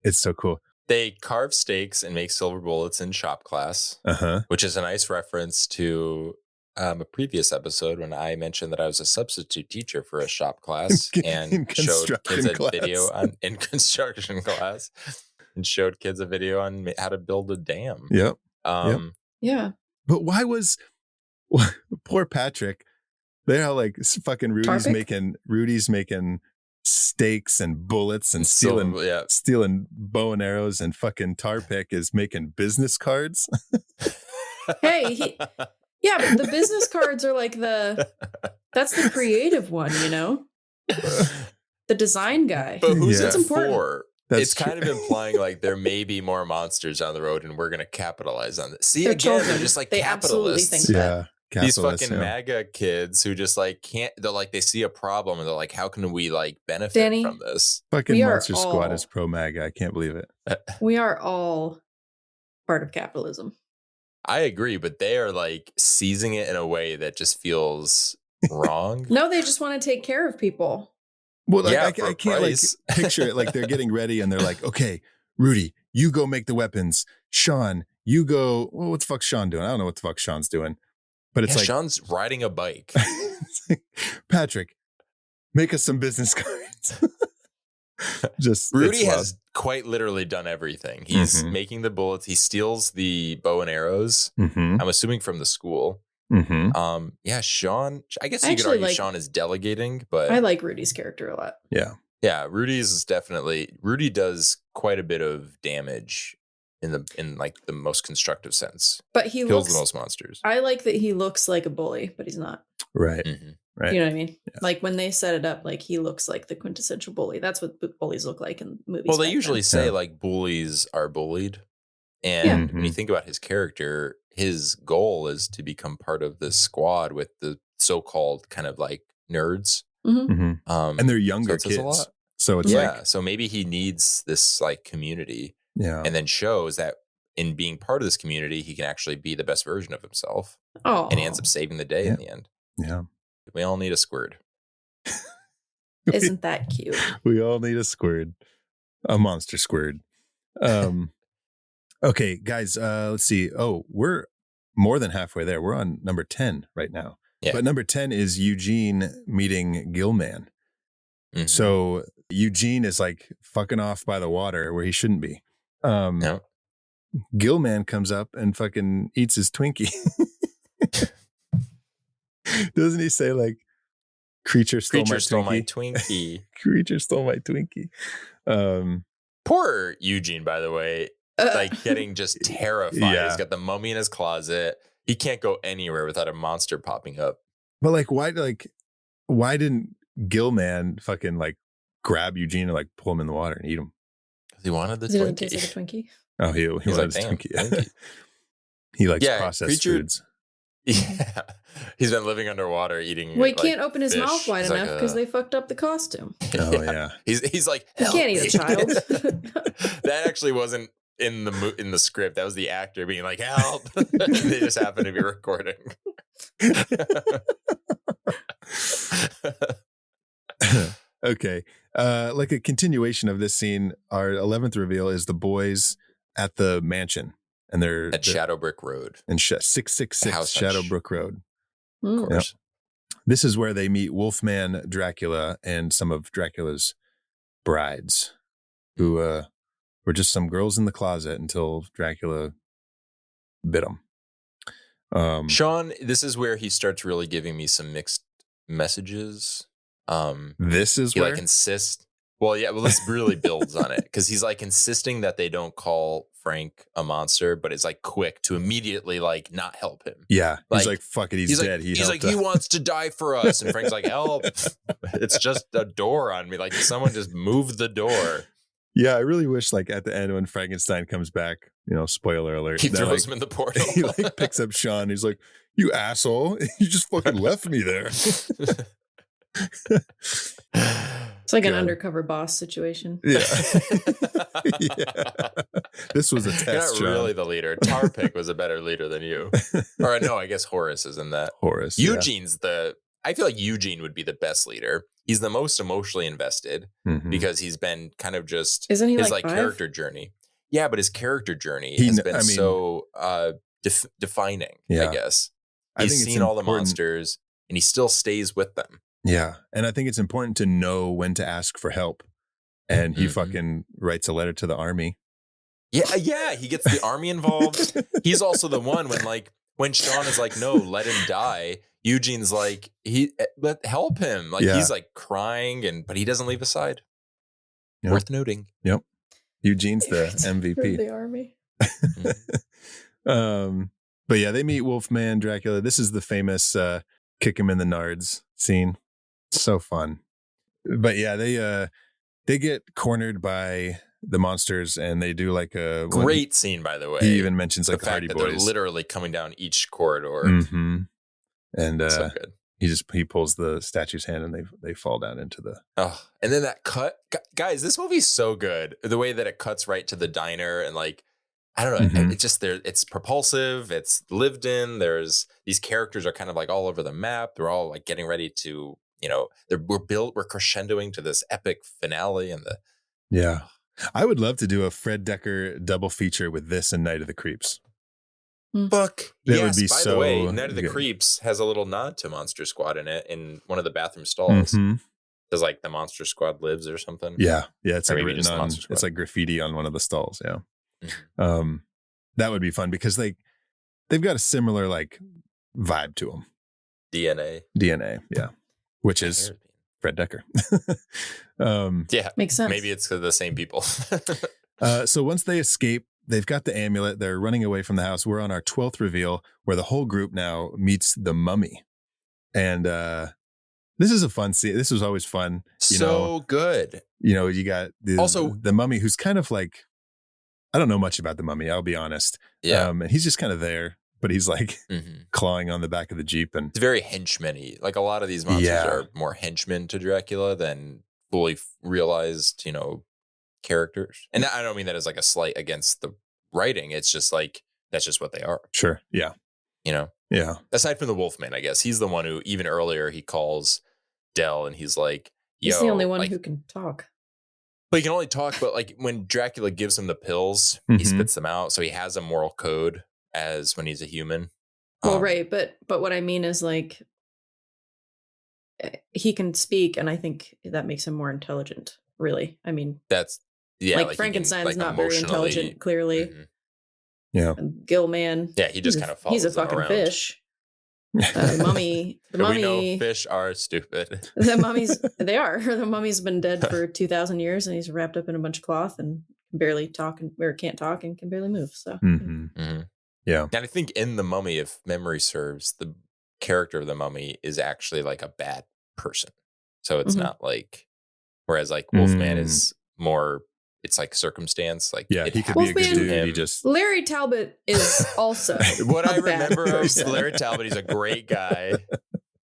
it's so cool. They carve steaks and make silver bullets in shop class, which is a nice reference to a previous episode when I mentioned that I was a substitute teacher for a shop class and showed kids a video in construction class and showed kids a video on how to build a dam. Yep. Yeah. But why was poor Patrick? They're all like fucking Rudy's making steaks and bullets and stealing bow and arrows, and fucking Tarpick is making business cards. Hey, but the business cards are like that's the creative one, the design guy. But who's it for? It's kind of implying like there may be more monsters down the road and we're going to capitalize on this. See, they're just like they capitalists. Absolutely think that. These fucking MAGA kids who just like can't, they're like, they see a problem and they're like, how can we like benefit from this? Fucking Monster Squad is pro MAGA. I can't believe it. We are all part of capitalism. I agree, but they are like seizing it in a way that just feels wrong. No, they just want to take care of people. Well, like, I can't like picture it. Like they're getting ready and they're like, okay, Rudy, you go make the weapons. Sean, you go. Well, what the fuck's Sean doing? I don't know what the fuck Sean's doing. But it's like Sean's riding a bike. Patrick, make us some business cards. Rudy has quite literally done everything. He's making the bullets. He steals the bow and arrows. I'm assuming from the school. Sean. I guess you could argue Sean is delegating, but I like Rudy's character a lot. Yeah. Rudy does quite a bit of damage in like the most constructive sense, but he kills the most monsters. I like that he looks like a bully, but he's not. Right. Right. You know what I mean? Yeah. Like when they set it up, like he looks like the quintessential bully. That's what bullies look like in movies. Well, they usually say like bullies are bullied. And when you think about his character, his goal is to become part of this squad with the so-called kind of like nerds. And they're younger kids. So it's like, so maybe he needs this like community. Yeah. And then shows that in being part of this community, he can actually be the best version of himself. Oh. And he ends up saving the day in the end. Yeah. We all need a squird. Isn't that cute? We all need a squird. A monster squird. Okay, guys, let's see. Oh, we're more than halfway there. We're on number 10 right now. Yeah. But number 10 is Eugene meeting Gillman. So Eugene is like fucking off by the water where he shouldn't be. Gillman comes up and fucking eats his Twinkie. Doesn't he say like, creature stole my Twinkie? Creature stole my Twinkie. Poor Eugene, by the way, like getting just terrified. Yeah. He's got the mummy in his closet. He can't go anywhere without a monster popping up. But like, why didn't Gillman fucking like grab Eugene and like pull him in the water and eat him? Because he wanted the Twinkie. He doesn't taste like a Twinkie. Oh, he wanted the Twinkie. He likes processed foods. Yeah, he's been living underwater eating. Well, he can't open his mouth wide enough because they fucked up the costume. Oh yeah, he's like, he can't eat a child. That actually wasn't in the script. That was the actor being like, help. They just happened to be recording. Okay, like a continuation of this scene, our 11th reveal is the boys at the mansion. And they're at Shadowbrook Road. And 666 Shadowbrook Road. Of course. Yep. This is where they meet Wolfman Dracula and some of Dracula's brides, who were just some girls in the closet until Dracula bit them. Sean, this is where he starts really giving me some mixed messages. This is he where like insists. Well, yeah, well, this really builds on it because he's like insisting that they don't call Frank a monster, but it's like quick to immediately like not help him. Yeah. He's like, fuck it, he's dead. He's like, he wants to die for us. And Frank's like, help. It's just a door on me. Like someone just moved the door. Yeah, I really wish like at the end when Frankenstein comes back, spoiler alert. He throws him in the portal. He like picks up Sean. He's like, you asshole. You just fucking left me there. It's like an undercover boss situation. Yeah. Yeah. This was a test. You're not really the leader. Tarpik was a better leader than you. Or no, I guess Horace is in that. Horace. Eugene's I feel like Eugene would be the best leader. He's the most emotionally invested because he's been kind of just Isn't he his like character journey. Yeah, but his character journey has been so defining, I guess. He's seen all the monsters and he still stays with them. Yeah. And I think it's important to know when to ask for help. And he fucking writes a letter to the army. Yeah. He gets the army involved. He's also the one when Sean is like, no, let him die. Eugene's like, help him. Like he's like crying but he doesn't leave his side. Yep. Worth noting. Yep. Eugene's the MVP. The army. But yeah, they meet Wolfman, Dracula. This is the famous kick him in the nards scene. So fun. But yeah, they get cornered by the monsters and they do like a great scene, by the way. He even mentions like the Hardy fact that Boys. They're literally coming down each corridor. And so good. He pulls the statue's hand and they fall down into the and then that cut. Guys, this movie's so good. The way that it cuts right to the diner and like I don't know. It's just there. It's propulsive. It's lived in. There's these characters are kind of like all over the map. They're all like getting ready to, we're crescendoing to this epic finale and yeah. I would love to do a Fred Dekker double feature with this and Night of the Creeps. Book. That would be by so the way, Night of the Creeps has a little nod to Monster Squad in it in one of the bathroom stalls. Does like the Monster Squad lives or something? Yeah. It's or like maybe written on. It's like graffiti on one of the stalls. Yeah. That would be fun because they've got a similar like vibe to them. DNA, yeah, which is Fred Dekker. Yeah, makes sense. Maybe it's the same people. So once they escape, they've got the amulet. They're running away from the house. We're on our 12th reveal where the whole group now meets the mummy, and this is a fun scene. This was always fun. Good. You got the mummy who's kind of like. I don't know much about the mummy, I'll be honest. Yeah. And he's just kind of there, but he's like clawing on the back of the Jeep. And it's very henchman-y. Like a lot of these monsters are more henchmen to Dracula than fully realized, characters. And I don't mean that as like a slight against the writing. It's just like, that's just what they are. Sure. Yeah. Yeah. Aside from the Wolfman, I guess. He's the one who, even earlier, he calls Dell and he's like, he's the only one who can talk. But he can only talk, but like when Dracula gives him the pills, he spits them out. So he has a moral code as when he's a human. Well, right. But what I mean is like he can speak and I think that makes him more intelligent, really. I mean, that's like Frankenstein's not very intelligent, clearly. Yeah. Gill man. Yeah, he just kind of follows. He's a fucking around. Fish. The mummy. We know fish are stupid. The mummies, they are. The mummy's been dead for 2,000 years, and he's wrapped up in a bunch of cloth and can barely talk or can't talk and can barely move. So, yeah. And I think in the Mummy, if memory serves, the character of the Mummy is actually like a bad person. So it's not like, whereas like Wolfman is more. It's like circumstance. Like he could be a good dude. He just Larry Talbot is also what I remember of Larry Talbot. He's a great guy,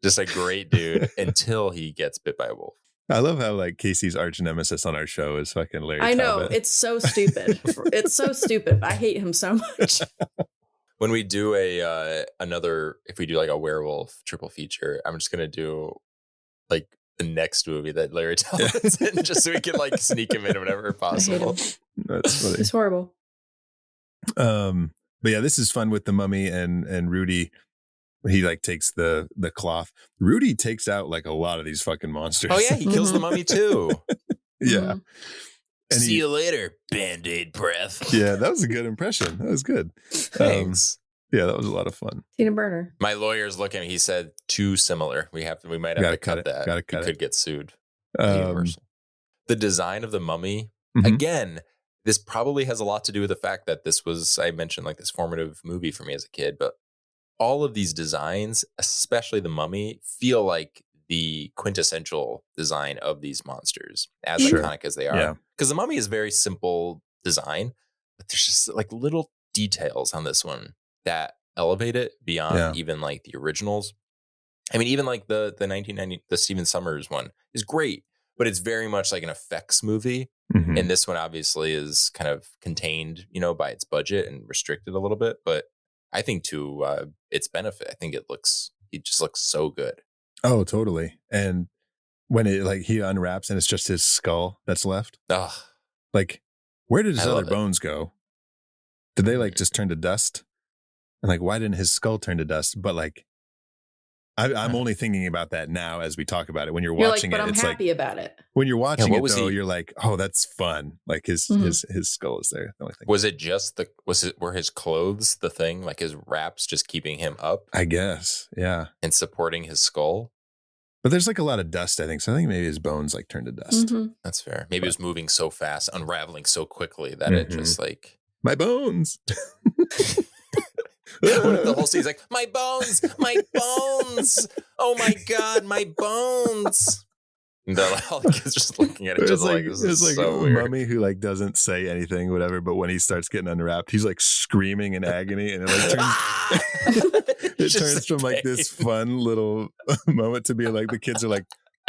just a great dude until he gets bit by a wolf. I love how like Casey's arch nemesis on our show is fucking Larry Talbot. I know, Talbot. it's so stupid. It's so stupid. I hate him so much. When we do if we do like a werewolf triple feature, I'm just gonna do like the next movie that Larry Talbot's in, just so we can like sneak him in whenever possible. That's funny. It's horrible. But yeah, this is fun with the mummy and Rudy. He like takes the cloth. Rudy takes out like a lot of these fucking monsters. Oh yeah, he kills the mummy too. Yeah. And see you later, Band-Aid breath. Yeah, that was a good impression. That was good. Thanks. Yeah, that was a lot of fun. Tina Burner. My lawyer's looking at me. He said too similar. We might have to cut that. Gotta cut it. Could get sued. But the design of the mummy, Mhm. again, this probably has a lot to do with the fact that this was, I mentioned, like this formative movie for me as a kid, but all of these designs, especially the mummy, feel like the quintessential design of these monsters, as Sure. iconic as they Yeah. are. Because the mummy is very simple design, but there's just like little details on this one that elevate it beyond even like the originals. I mean, even like the 1990, the Stephen Sommers one is great, but it's very much like an effects movie. Mhm. And this one obviously is kind of contained, you know, by its budget and restricted a little bit. But I think to its benefit, I think it just looks so good. Oh, totally. And when it like he unwraps and it's just his skull that's left. Ugh, Like, where did his I other love it. bones go? Did they like just turn to dust? And like, why didn't his skull turn to dust? But like, I'm only thinking about that now as we talk about it. When you're You're watching like, but it, I'm it's happy like about it. when you're watching what it was though, he- you're like, oh, that's fun. Like his skull is there. The only thing. Was it just were his clothes the thing? Like his wraps just keeping him up I guess, yeah. and supporting his skull? But there's like a lot of dust, I think. So I think maybe his bones like turned to dust. Mhm. That's fair. Maybe it was moving so fast, unraveling so quickly that it just like My bones. what if the whole scene's like, my bones, oh my god, my bones. And they're all the kids just looking at each It's other like, like this it's is like so a weird. mummy who like doesn't say anything, whatever. But when he starts getting unwrapped, he's like screaming in agony, and it like turns, it turns from like this fun little moment to be like the kids are like,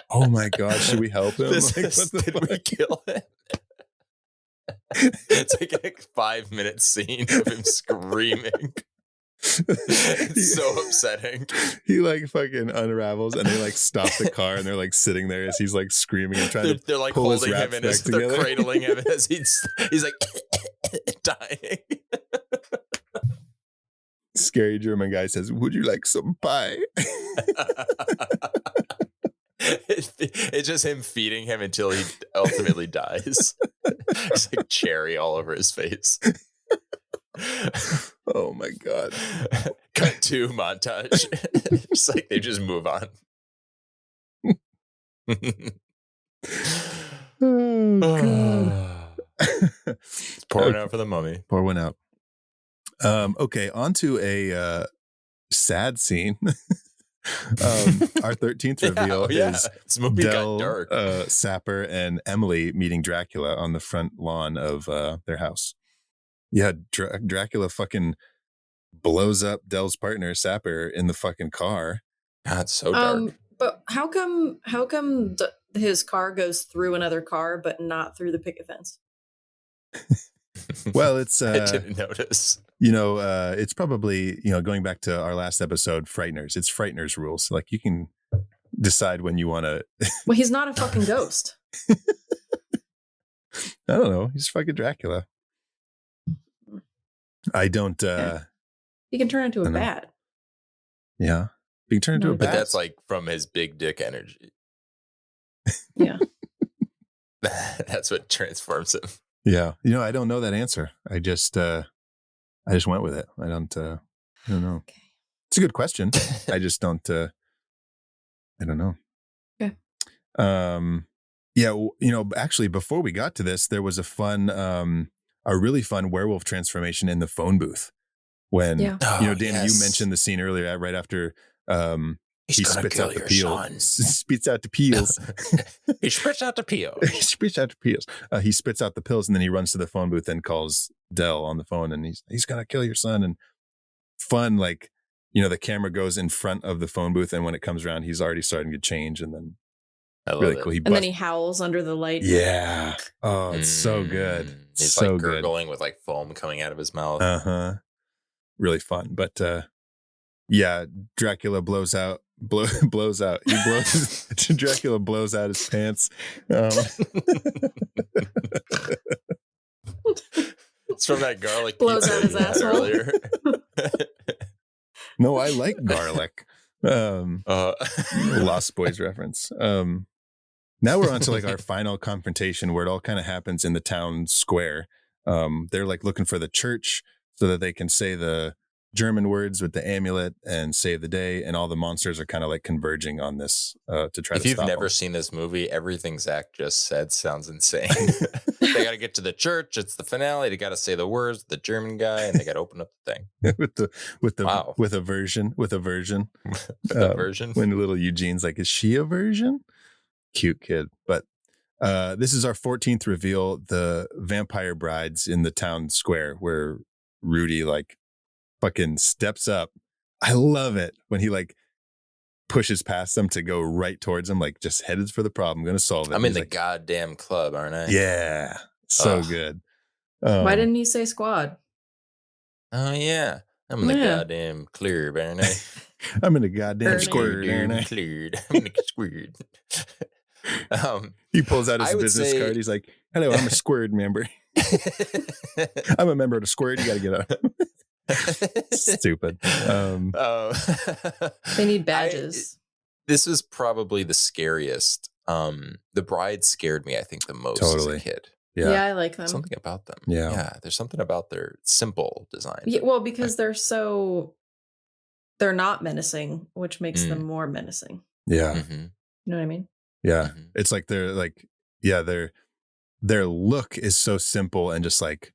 "Oh my god, should we help him? Like, Did we kill him?" It's like a 5-minute scene of him screaming. It's so upsetting. He like fucking unravels, and they like stop the car, and they're like sitting there as he's like screaming and trying They're to like pull his holding him wraps in back as they're together. cradling him as he's like dying. Scary German guy says, "Would you like some pie?" It's just him feeding him until he ultimately dies. It's like cherry all over his face. Oh my god. Cut to montage. It's like they just move on. Oh god. It's pouring out for the mummy. Pour one out. Okay, on to a sad scene. Our 13th reveal is This movie Del, got dark. Sapper, and Emily meeting Dracula on the front lawn of their house. Yeah, Dracula fucking blows up Del's partner Sapper in the fucking car. God, it's so dark. But how come his car goes through another car but not through the picket fence? Well, it's I didn't notice. it's probably, going back to our last episode, Frighteners. It's Frighteners rules. Like you can decide when you want to. Well, he's not a fucking ghost. I don't know. He's fucking Dracula. I don't. He can turn into a I know. bat. Yeah, he can turn into a But But bat. that's like from his big dick energy. Yeah. That's what transforms him. Yeah, I don't know that answer. I just went with it. I don't know. Okay. It's a good question. I just don't. I don't know. Okay. Yeah. Actually, before we got to this, there was a really fun werewolf transformation in the phone booth when Danny, you mentioned the scene earlier, right after he spits out the peels. Spits out the peels. He spits out the peels. He spits out the peels. He spits out the pills, and then he runs to the phone booth and calls Del on the phone, and he's gonna kill your son. And fun, like the camera goes in front of the phone booth, and when it comes around, he's already starting to change, and then I love really it. cool. And then he howls under the light. Yeah. Oh, it's so good. He's so like good. gurgling with like foam coming out of his mouth. Really fun. But yeah, Dracula blows out. He blows. Dracula blows out his pants. It's from that garlic. Blows pizza out his you had asshole. earlier. No, I like garlic. Lost Boys reference. Now we're on to like our final confrontation where it all kind of happens in the town square. They're like looking for the church so that they can say the German words with the amulet and save the day, and all the monsters are kind of like converging on this to try to stop. If you've never seen this movie, everything Zach just said sounds insane. They got to get to the church. It's the finale. They got to say the words, the German guy, and they got to open up the thing with a version. When little Eugene's like, "Is she a virgin?" Cute kid. But this is our 14th reveal. The vampire brides in the town square where Rudy like fucking steps up. I love it when he like pushes past them to go right towards them, like just headed for the problem. I'm gonna solve it. I'm in the goddamn club, aren't I? Yeah, so good. Why didn't he say squad? Oh yeah, I'm in the goddamn KLERB, aren't I? I'm in the goddamn squared, aren't I? KLERB. I'm in the squared. He pulls out his business card. He's like, "Hello, I'm a squared member. I'm a member of the squared. You got to get out." Stupid. They need badges. This was probably the scariest. The bride scared me, I think, the most as a kid. Yeah, I like them. Something about them. Yeah, there's something about their simple design. Yeah, well, because they're not menacing, which makes them more menacing. Yeah. Mm-hmm. You know what I mean? Yeah. Mm-hmm. It's like their look is so simple and just like,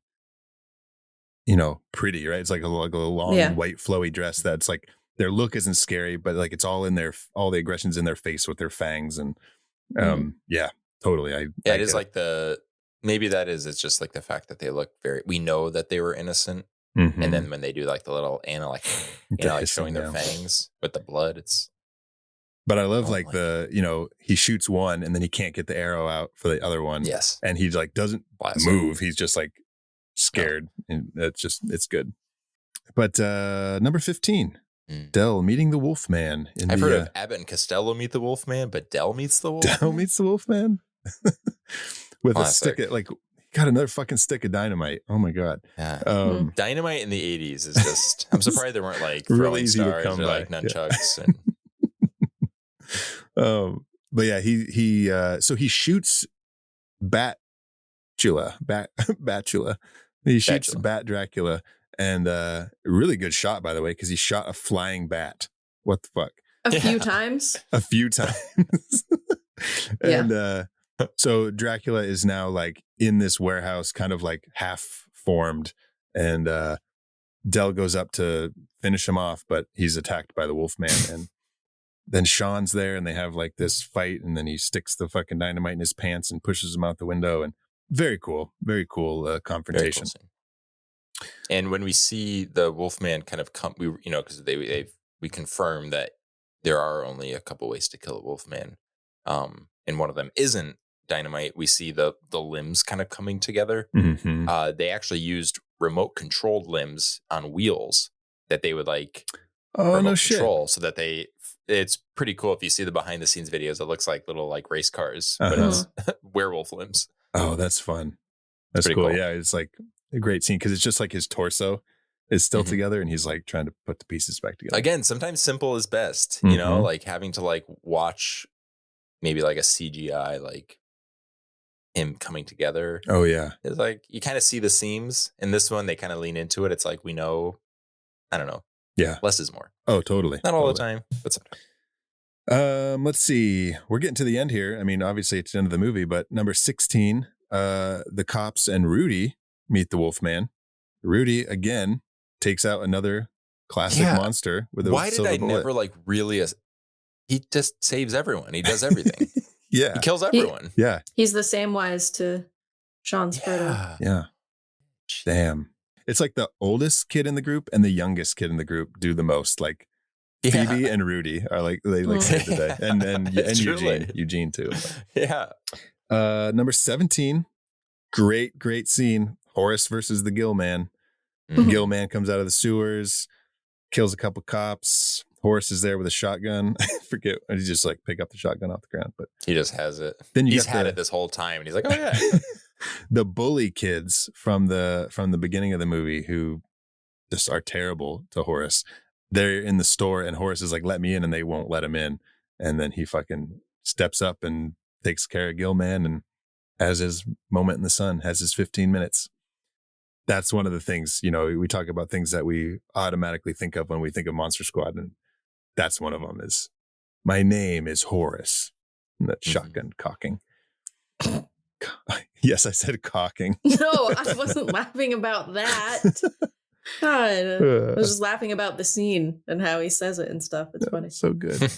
pretty, right? It's like a long white flowy dress that's like their look isn't scary, but like it's all the aggression's in their face with their fangs and totally. It is like it's just like the fact that they look we know that they were innocent. Mm-hmm. And then when they do like the little Anna, like, like showing their fangs with the blood, but I love he shoots one and then he can't get the arrow out for the other one. Yes. And he like doesn't move. He's just like scared, and it's good. But number 15, Dell meeting the Wolfman. I've heard of Abbott and Costello meet the Wolfman, but Dell meets the Wolfman. Dell meets the Wolfman with a stick of got another fucking stick of dynamite. Oh my god! Yeah. Dynamite in the 80s is just. I'm surprised there weren't like throwing stars or like nunchucks. Yeah. But yeah, he shoots Batula. He shoots Bat Dracula, and really good shot, by the way, because he shot a flying bat. What the fuck? A few times. And so Dracula is now like in this warehouse, kind of like half formed, and Dell goes up to finish him off, but he's attacked by the Wolfman, and then Sean's there, and they have like this fight, and then he sticks the fucking dynamite in his pants and pushes him out the window, and very cool confrontation. Very cool. And when we see the Wolfman kind of come, because we confirm that there are only a couple ways to kill a Wolfman, and one of them isn't dynamite. We see the limbs kind of coming together. Mm-hmm. They actually used remote controlled limbs on wheels that they would like control, so that it's pretty cool. If you see the behind the scenes videos, it looks like little like race cars, but it's werewolf limbs. Oh, that's fun. That's cool. Yeah, it's like a great scene because it's just like his torso is still together and he's like trying to put the pieces back together. Again, sometimes simple is best, like having to like watch maybe like a CGI, like him coming together. Oh yeah. It's like, you kind of see the seams. In this one, they kind of lean into it. It's like, we know, I don't know. Yeah. Less is more. Oh, totally. Not all the time, but sometimes. Let's see. We're getting to the end here. I mean, obviously it's the end of the movie, but number 16, the cops and Rudy meet the Wolfman. Rudy again takes out another classic monster with a Why did I bullet. never like really? He just saves everyone. He does everything. Yeah, he kills everyone. He's the Samwise to Sean's Frodo. Yeah. Damn. It's like the oldest kid in the group and the youngest kid in the group do the most. Like Phoebe and Rudy are like they like save the day, and Eugene too. Yeah. Number 17, great scene. Horace versus the Gill man. Gill man comes out of the sewers, kills a couple cops. Horace is there with a shotgun. I forget. He just like pick up the shotgun off the ground, but he just has it. Then he's had it this whole time, and he's like, "Oh yeah." The bully kids from the beginning of the movie who just are terrible to Horace. They're in the store, and Horace is like, "Let me in," and they won't let him in. And then he fucking steps up and takes care of Gill man, and has his moment in the sun. Has his 15 minutes. that's one of the things, you know, we talk about things that we automatically think of when we think of Monster Squad. And that's one of them is, my name is Horace. And that shotgun cocking. Yes, I said cocking. No, I wasn't laughing about that. God, I was just laughing about the scene and how he says it and stuff. It's funny. So good.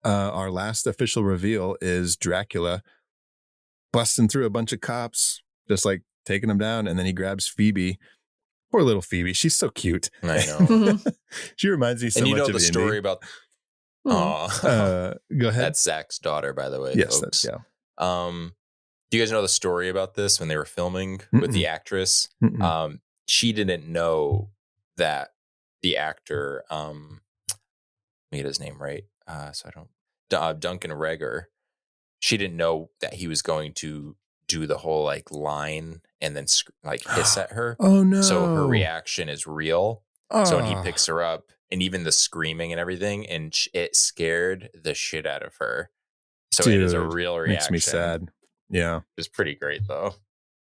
Our last official reveal is Dracula busting through a bunch of cops, just like taking them down. And then he grabs Phoebe. Poor little Phoebe. She's so cute. I know. She reminds me so much of And you know the Indy. story about... Go ahead. That's Zach's daughter, by the way, Yes, folks. yeah. Do you guys know the story about this when they were filming with the actress? She didn't know that the actor, let me get his name right, so I don't... Duncan Regehr. She didn't know that he was going to do the whole like line and then like hiss at her. Oh no! So her reaction is real. So when he picks her up, and even the screaming and everything, and it scared the shit out of her. So Dude, it is a real reaction. Makes me sad. Yeah, it's pretty great though.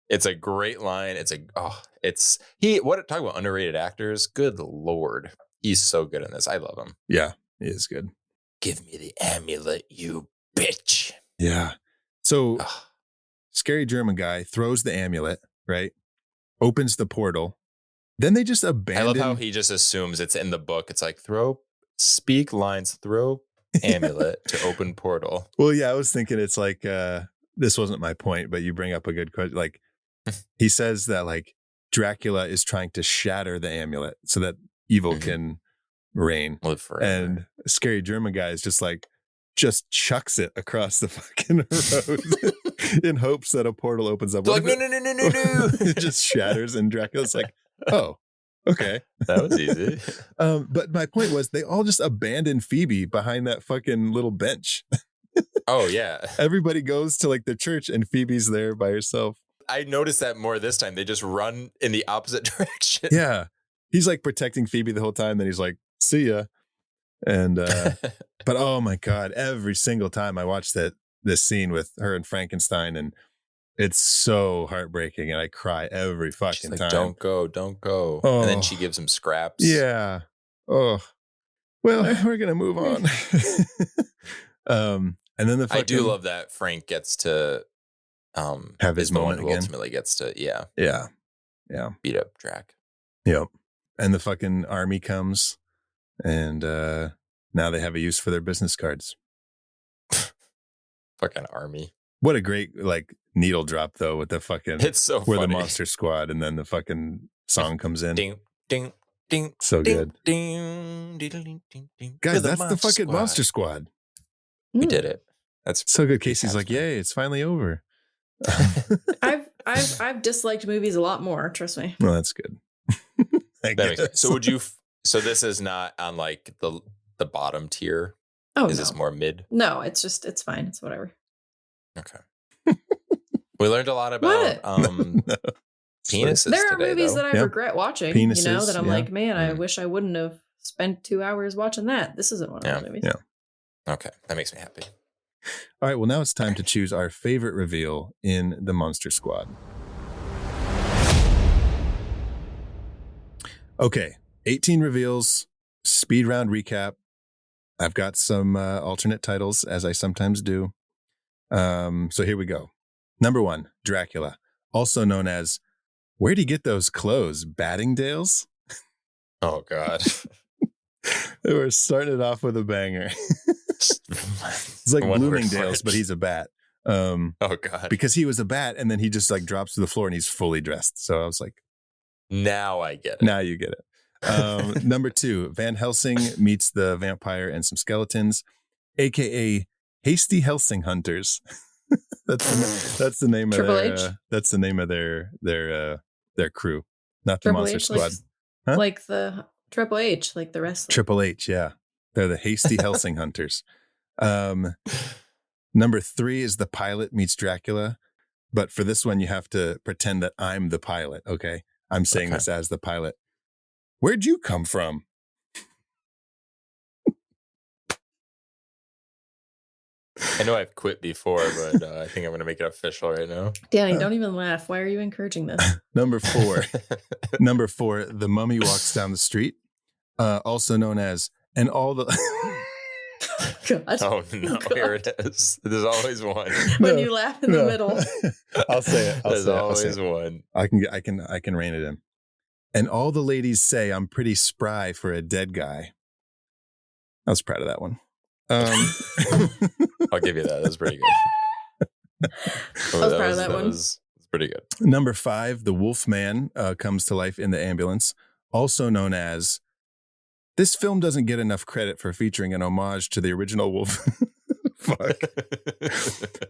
It's a great line. Talk about underrated actors. Good Lord, he's so good in this. I love him. Yeah, he is good. Give me the amulet, you bitch. Yeah. So scary German guy throws the amulet, right? Opens the portal. Then they just abandon. I love how he just assumes it's in the book. It's like speak lines, throw amulet to open portal. Well, yeah, I was thinking it's like, this wasn't my point, but you bring up a good question. Like he says that like Dracula is trying to shatter the amulet so that evil can reign. Live forever. And a scary German guy is just chucks it across the fucking road in hopes that a portal opens up. Like, no. It just shatters and Dracula's like, oh, okay. That was easy. But my point was they all just abandoned Phoebe behind that fucking little bench. Oh, yeah. Everybody goes to like the church and Phoebe's there by herself. I noticed that more this time. They just run in the opposite direction. Yeah. He's like protecting Phoebe the whole time. Then he's like, see ya. And, but oh my God, every single time I watch this scene with her and Frankenstein, and it's so heartbreaking, and I cry every fucking time. Don't go. Oh. And then she gives him scraps. Yeah. Oh, well, we're going to move on. And then I do love that Frank gets to have his moment again. Ultimately gets to, yeah. Beat up Drac. Yep. And the fucking army comes. And now they have a use for their business cards. Fucking army. What a great like needle drop though with the fucking it's so we're funny. The Monster Squad, and then the fucking song comes in. Ding, ding, ding. So ding, good. Ding, ding, ding, ding. Guys, that's the fucking squad. Monster Squad. We did it. That's so good. Casey's like, yay, it's finally over. I've disliked movies a lot more, trust me. Well, that's good. So would you so this is not on like the bottom tier? Oh, is this more mid? No, it's fine. It's whatever. Okay. We learned a lot about penises. There are today, movies though. that I regret watching. Penises, that I'm like, man, I wish I wouldn't have spent 2 hours watching that. This isn't one of those movies. Yeah. Okay, that makes me happy. All right, well, now it's time to choose our favorite reveal in the Monster Squad. Okay, 18 reveals, speed round recap. I've got some alternate titles, as I sometimes do. So here we go. Number 1, Dracula, also known as, where'd he get those clothes? Battingdales? Oh, God. We're starting it off with a banger. It's like Bloomingdale's, but he's a bat. Oh, God. Because he was a bat, and then he just like drops to the floor and he's fully dressed. So I was like, now I get it. Now you get it. Number 2, Van Helsing meets the vampire and some skeletons, aka Hasty Helsing Hunters. that's the name Triple of their H? That's the name of their crew, not the Triple Monster H, Squad. Like the Triple H, like the wrestler. Triple H, yeah. They're the Hasty Helsing Hunters. Number 3 is the pilot meets Dracula. But for this one, you have to pretend that I'm the pilot, okay? I'm saying this as the pilot. Where'd you come from? I know I've quit before, but I think I'm going to make it official right now. Danny, don't even laugh. Why are you encouraging this? Number 4. Number 4, the mummy walks down the street, also known as, and all the... God. Oh no, God. here it is. There's always one. When you laugh in the middle. I'll say it. There's always one. I can rein it in. And all the ladies say I'm pretty spry for a dead guy. I was proud of that one. I'll give you that. That's pretty good. I was proud of that one. It's pretty good. Number 5, the wolf man comes to life in the ambulance, also known as, this film doesn't get enough credit for featuring an homage to the original wolf. Fuck.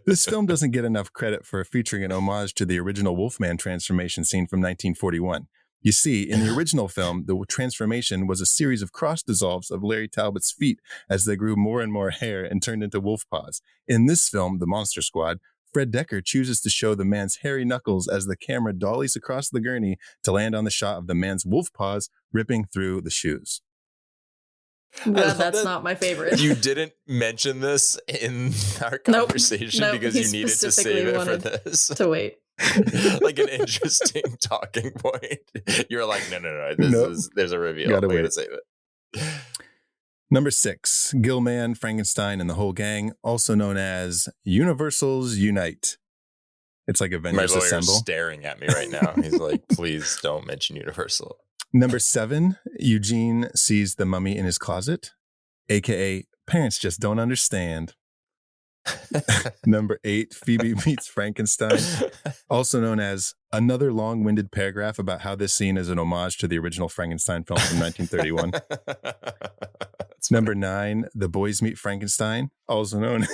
This film doesn't get enough credit for featuring an homage to the original Wolfman transformation scene from 1941. You see, in the original film, the transformation was a series of cross dissolves of Larry Talbot's feet as they grew more and more hair and turned into wolf paws. In this film, The Monster Squad, Fred Dekker chooses to show the man's hairy knuckles as the camera dollies across the gurney to land on the shot of the man's wolf paws ripping through the shoes. Glad that's not my favorite. You didn't mention this in our conversation because you needed to save it for this. To wait. Like an interesting talking point. You're like, no. There's a reveal. Gotta We're wait. gonna save it. Number 6, Gill, Frankenstein, and the whole gang, also known as Universals Unite. It's like Avengers My lawyer's Assemble. staring at me right now. He's like, please don't mention Universal. Number 7, Eugene sees the mummy in his closet, aka parents just don't understand. Number 8, Phoebe meets Frankenstein, also known as another long-winded paragraph about how this scene is an homage to the original Frankenstein film from 1931. Number 9, The Boys Meet Frankenstein, also known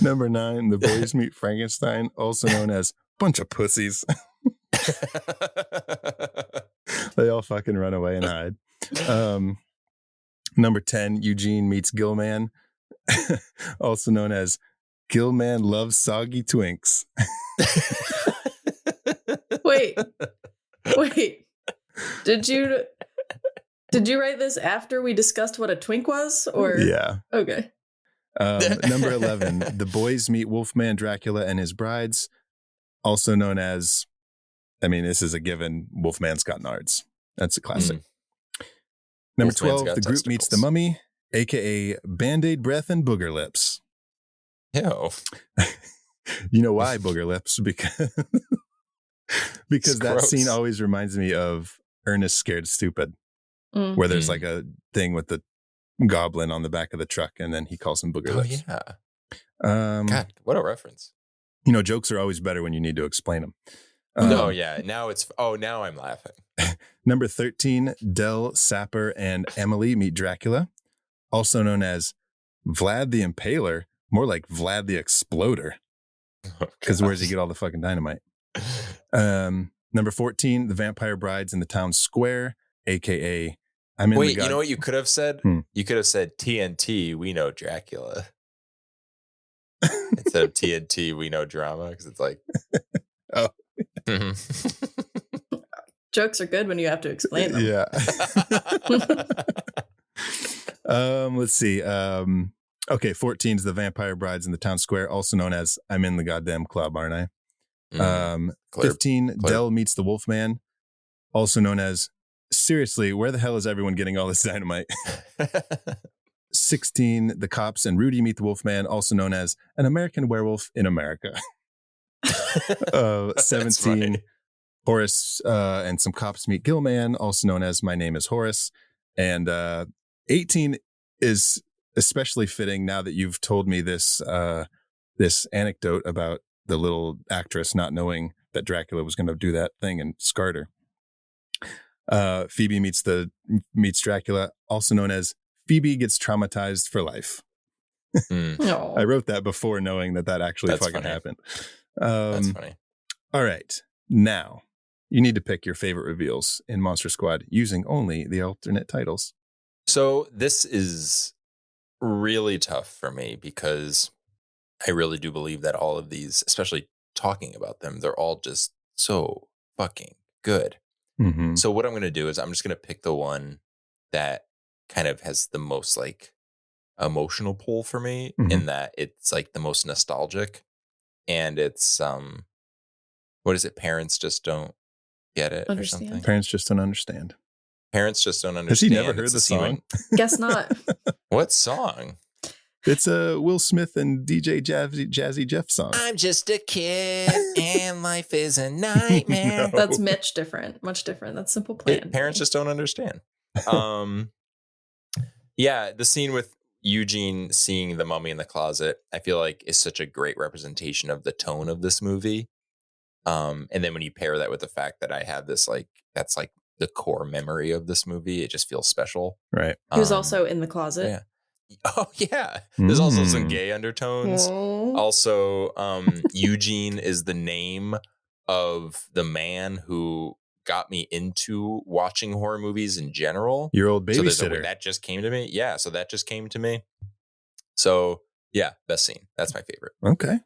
Number 9, The Boys Meet Frankenstein, also known as bunch of pussies. They all fucking run away and hide. Number 10, Eugene meets Gillman, also known as Gillman loves soggy twinks. Wait. Did you write this after we discussed what a twink was? Or Yeah. Okay. Number 11, The Boys Meet Wolfman Dracula and his brides, also known as, I mean, this is a given, Wolfman's got nards. That's a classic. Number 12, The Group Meets the Mummy, aka Band-Aid Breath and Booger Lips. Ew. You know why booger lips? Because that scene always reminds me of Ernest Scared Stupid, where there's like a thing with the goblin on the back of the truck, and then he calls him booger lips. Yeah. God, what a reference. You know, jokes are always better when you need to explain them. Now I'm laughing. Number 13, Del, Sapper, and Emily meet Dracula, also known as Vlad the Impaler, more like Vlad the Exploder, because where's he get all the fucking dynamite? Number 14, The Vampire Brides in the Town Square, aka I'm in Wait, you know what you could have said? You could have said TNT, we know Dracula. Instead of TNT, we know drama, because it's like... Oh. Jokes are good when you have to explain them. Yeah. Let's see. Okay, 14 is The Vampire Brides in the Town Square, also known as I'm in the goddamn club, aren't I? 15, Del meets the Wolfman, also known as seriously, where the hell is everyone getting all this dynamite? 16, The Cops and Rudy meet the Wolfman, also known as An American Werewolf in America. 17, Horace and some cops meet Gillman, also known as My Name is Horace. And 18 is especially fitting now that you've told me this this anecdote about the little actress not knowing that Dracula was going to do that thing and scarred her. Phoebe meets Dracula, also known as Phoebe gets traumatized for life. I wrote that before knowing that actually happened. That's funny. All right. Now, you need to pick your favorite reveals in Monster Squad using only the alternate titles. So this is really tough for me because I really do believe that all of these, especially talking about them, they're all just so fucking good. Mm-hmm. So what I'm going to do is I'm just going to pick the one that kind of has the most like emotional pull for me Mhm. in that it's like the most nostalgic, and it's what is it? Parents just don't get it or Understand. something. Parents just don't understand. Parents just don't understand. Has he never It's heard a the scene song? Guess not. What song? It's a Will Smith and DJ Jazzy Jeff song. I'm just a kid and life is a nightmare. No. That's much different. That's Simple Plan. Parents just don't understand. Yeah, the scene with Eugene seeing the mummy in the closet, I feel like is such a great representation of the tone of this movie. And then when you pair that with the fact that I have this like, that's like the core memory of this movie, it just feels special. Right. He was also in the closet. Yeah. Oh yeah. There's also some Mm. gay undertones. Oh. Also, Eugene is the name of the man who got me into watching horror movies in general. Your old So babysitter. that just came to me. Yeah, so that just came to me. So yeah, best scene. That's my favorite. Okay.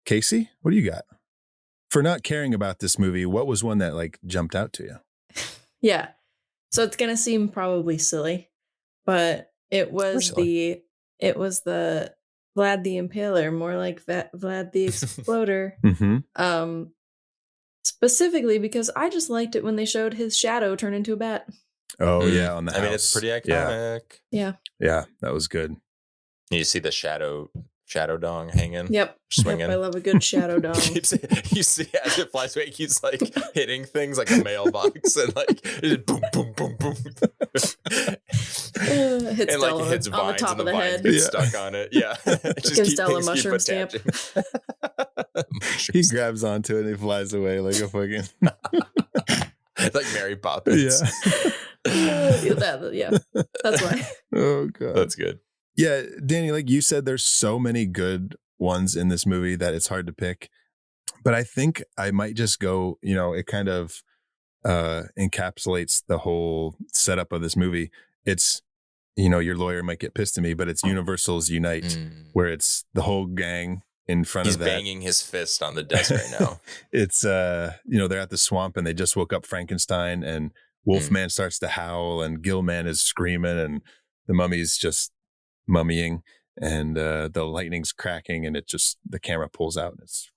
Casey, what do you got? For not caring about this movie, what was one that like jumped out to you? Yeah. So it's gonna seem probably silly, but it was the Vlad the Impaler, more like Vlad the Exploder. Mm-hmm. Specifically because I just liked it when they showed his shadow turn into a bat. Oh yeah, on the house. I mean, it's pretty iconic. Yeah. Yeah, that was good. You see the shadow dong hanging. Yep. Swinging. Yep, I love a good shadow dong. You see as it flies away, he's like hitting things like a mailbox and like it boom, boom, boom, boom. Hits and like Stella it hits on vines the top and of the the vines head. get Yeah. stuck on it. Yeah. Gives Stella a mushroom stamp. He grabs onto it and he flies away like a fucking It's like Mary Poppins. Yeah. That's why. Oh god. That's good. Yeah, Danny, like you said, there's so many good ones in this movie that it's hard to pick. But I think I might just go, it kind of encapsulates the whole setup of this movie. It's, your lawyer might get pissed at me, but it's Universal's Unite, where it's the whole gang in front of that. He's banging his fist on the desk right now. It's, they're at the swamp and they just woke up Frankenstein and Wolfman starts to howl and Gill Man is screaming and the mummy's just mummying and the lightning's cracking and the camera pulls out and it's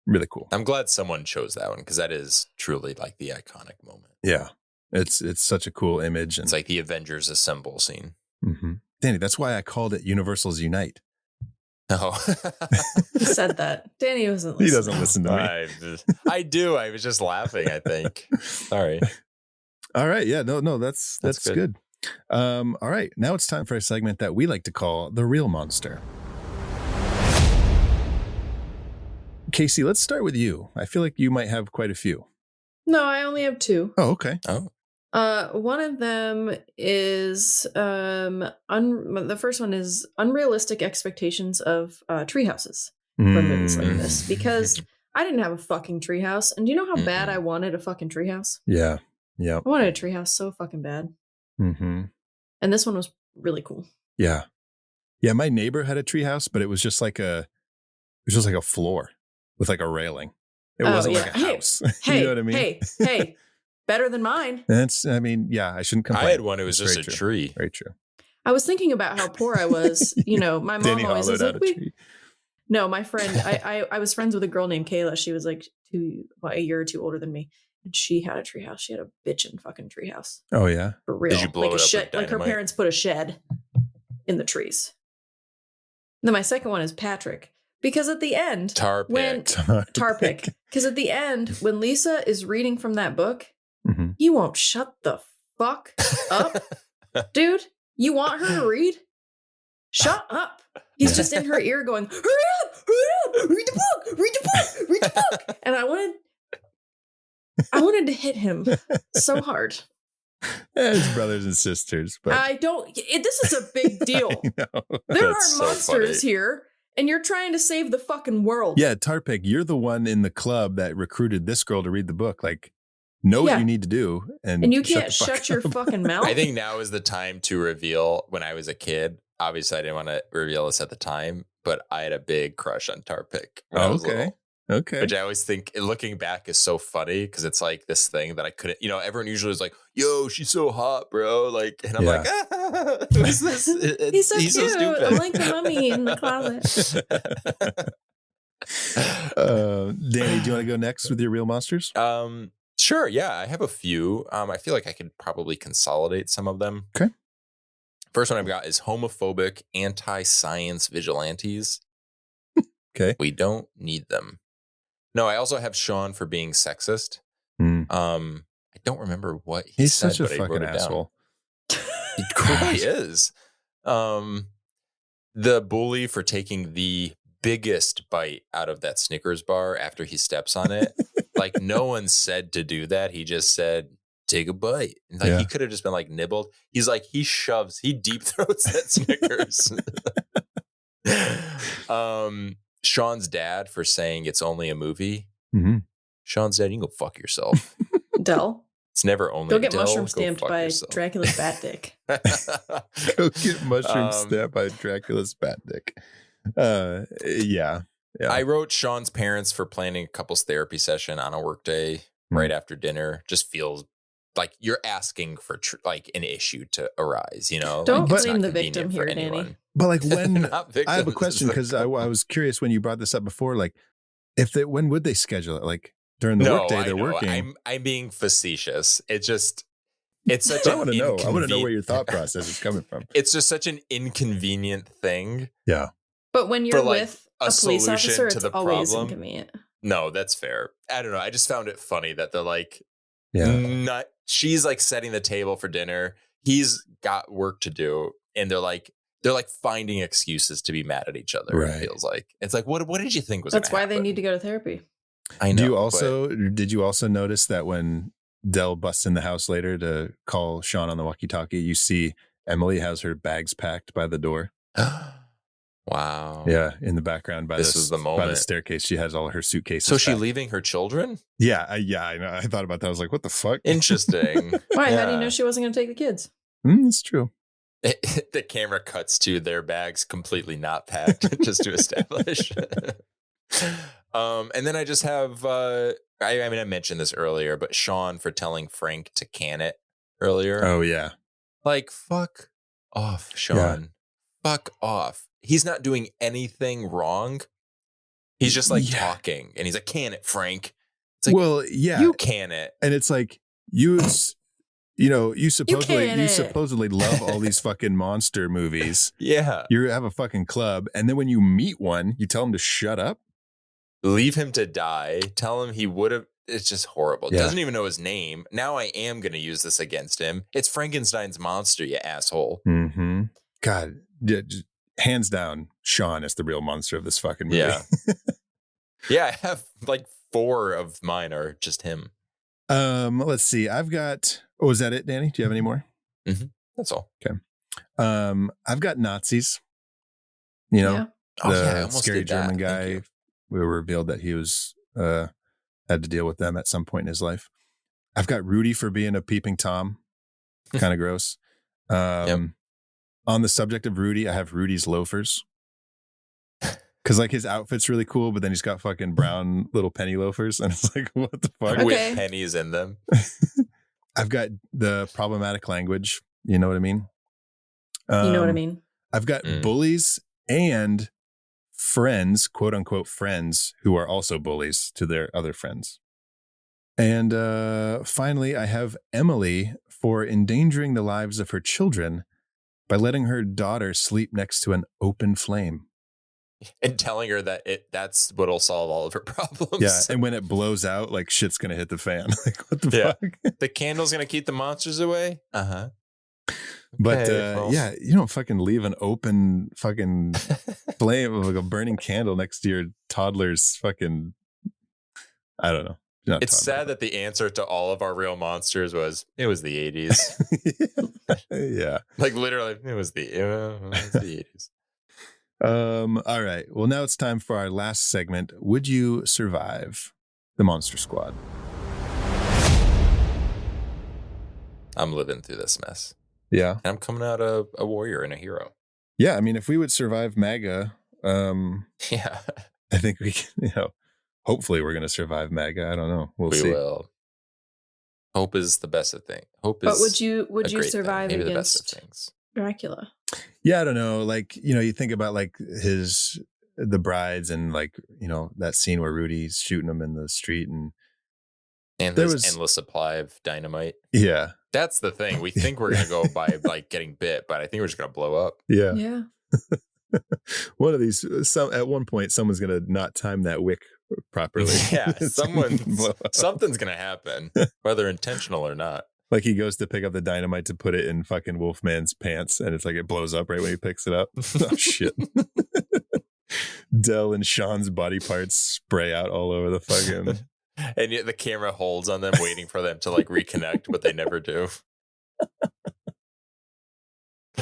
really cool. I'm glad someone chose that one because that is truly like the iconic moment. Yeah, it's such a cool image. And it's like the Avengers Assemble scene. Mm-hmm. Danny, that's why I called it Universal's Unite. Oh, he said that. Danny wasn't listening. He doesn't listen to me. I do. I was just laughing, I think. Sorry. All right. Yeah, no, that's good. All right. Now it's time for a segment that we like to call The Real Monster. Casey, let's start with you. I feel like you might have quite a few. No, I only have two. Oh, okay. Oh. One of them is the first one is unrealistic expectations of treehouses for movies like this, because I didn't have a fucking treehouse, and do you know how bad I wanted a fucking treehouse? Yeah. I wanted a treehouse so fucking bad. Mm-hmm. And this one was really cool. Yeah. Yeah, my neighbor had a treehouse, but it was just like a floor with like a railing. It wasn't like a house. Hey, you know what I mean? Hey, better than mine. I shouldn't complain. I had one. It was just a tree. Very true. I was thinking about how poor I was. My mom Danny always was hollowed out like, a tree. No, my friend, I was friends with a girl named Kayla. She was like a year or two older than me. And she had a treehouse. She had a bitchin' fucking treehouse. Oh, yeah? For real. Did you blow it up shed, with dynamite? like her parents put a shed in the trees. And then my second one is Patrick. Because at the end, Tar pick. Because at the end, when Lisa is reading from that book, he won't shut the fuck up. Dude, you want her to read? Shut up. He's just in her ear going, hurry up, read the book. And I wanted to hit him so hard. As brothers and sisters, but this is a big deal. There are monsters here, and you're trying to save the fucking world. Yeah, Tarpik, you're the one in the club that recruited this girl to read the book. Like, know what you need to do. And you can't shut your fucking mouth. I think now is the time to reveal when I was a kid. Obviously, I didn't want to reveal this at the time, but I had a big crush on Tarpik when I was little. Okay. Which I always think, looking back, is so funny because it's like this thing that I couldn't, everyone usually is like, yo, she's so hot, bro. Like, and I'm like, who's this? He's so cute. stupid. I'm like the mummy in the closet. Danny, do you want to go next with your real monsters? Sure. Yeah, I have a few. I feel like I could probably consolidate some of them. Okay. First one I've got is homophobic anti-science vigilantes. Okay. We don't need them. No, I also have Sean for being sexist. I don't remember what he's said, such a but fucking asshole. He really is. The bully for taking the biggest bite out of that Snickers bar after he steps on it. Like, no one said to do that. He just said, take a bite. And like, he could have just been like nibbled. He's like, he deep throats that Snickers. Sean's dad for saying it's only a movie. Mm-hmm. Sean's dad, you can go fuck yourself. Dell. It's never only. Go get Dell, mushroom go stamped fuck by yourself. Dracula's bat dick. Go get mushroom stamped by Dracula's bat dick. Yeah. I wrote Sean's parents for planning a couple's therapy session on a workday right after dinner. Just feels like you're asking for like an issue to arise, Don't like, blame the victim here, Danny. But like, when I have a question, because I was curious when you brought this up before, like when would they schedule it? Like during the workday they're working. I'm being facetious. It's such I want to know. I want to know where your thought process is coming from. It's just such an inconvenient thing. Yeah. But when you're with a police officer, it's to the always problem. inconvenient. No, that's fair. I don't know. I just found it funny that they're like, she's like setting the table for dinner. He's got work to do. And they're like finding excuses to be mad at each other. Right. It feels like. It's like, what did you think was That's why happen? they need to go to therapy. I know. Did you also notice that when Dell busts in the house later to call Sean on the walkie-talkie, you see Emily has her bags packed by the door? Wow. Yeah, in the background this is the moment. By the staircase, she has all her suitcases. So she leaving her children? Yeah, I know. I thought about that. I was like, what the fuck? Interesting. Why? How do you know she wasn't going to take the kids? That's true. The camera cuts to their bags completely not packed, just to establish. And then I just have, I mentioned this earlier, but Sean for telling Frank to can it earlier. Oh, yeah. Like, fuck off, Sean. Yeah. Fuck off. He's not doing anything wrong. He's just like talking, and he's like, "Can it, Frank?" It's like, well, yeah, you can it, and it's like you supposedly love all these fucking monster movies. Yeah, you have a fucking club, and then when you meet one, you tell him to shut up, leave him to die, tell him he would have. It's just horrible. Yeah. Doesn't even know his name. Now I am going to use this against him. It's Frankenstein's monster, you asshole. Mm-hmm. God. Hands down, Sean is the real monster of this fucking movie. Yeah. Yeah, I have like 4 of mine are just him. Let's see. I've got, is that it, Danny? Do you have any more? Mm-hmm. That's all. Okay. I've got Nazis. The scary German guy. We were revealed that he was had to deal with them at some point in his life. I've got Rudy for being a peeping Tom. Kind of gross. Yep. On the subject of Rudy, I have Rudy's loafers. Because like his outfit's really cool, but then he's got fucking brown little penny loafers. And it's like, what the fuck? Okay. With pennies in them. I've got the problematic language. You know what I mean? You know what I mean? I've got bullies and friends, quote unquote friends, who are also bullies to their other friends. And finally, I have Emily for endangering the lives of her children by letting her daughter sleep next to an open flame. And telling her that that's what'll solve all of her problems. Yeah, and when it blows out, like shit's gonna hit the fan. Like, what the fuck? The candle's gonna keep the monsters away? Uh-huh. But yeah, you don't fucking leave an open fucking flame of like a burning candle next to your toddler's fucking, I don't know. It's sad that the answer to all of our real monsters was the 80s. Yeah. Like literally, it was the 80s. All right. Well, now it's time for our last segment. Would you survive the Monster Squad? I'm living through this mess. Yeah. And I'm coming out a warrior and a hero. Yeah. I mean, if we would survive MAGA, yeah, I think we can, hopefully we're going to survive MAGA. I don't know. We'll We see. will. Hope is the best of things. Hope is. But would you a great survive thing. Maybe the best against of things. Dracula? Yeah, I don't know. Like, you think about like the brides and like, that scene where Rudy's shooting them in the street and there's endless supply of dynamite. Yeah. That's the thing. We think we're going to go by like getting bit, but I think we're just going to blow up. Yeah. Yeah. One of these, at one point, someone's going to not time that wick properly. Yeah. Something's going to happen, whether intentional or not. Like he goes to pick up the dynamite to put it in fucking Wolfman's pants, and it's like it blows up right when he picks it up. Oh, shit. Del and Sean's body parts spray out all over the fucking... And yet the camera holds on them, waiting for them to like reconnect, but they never do.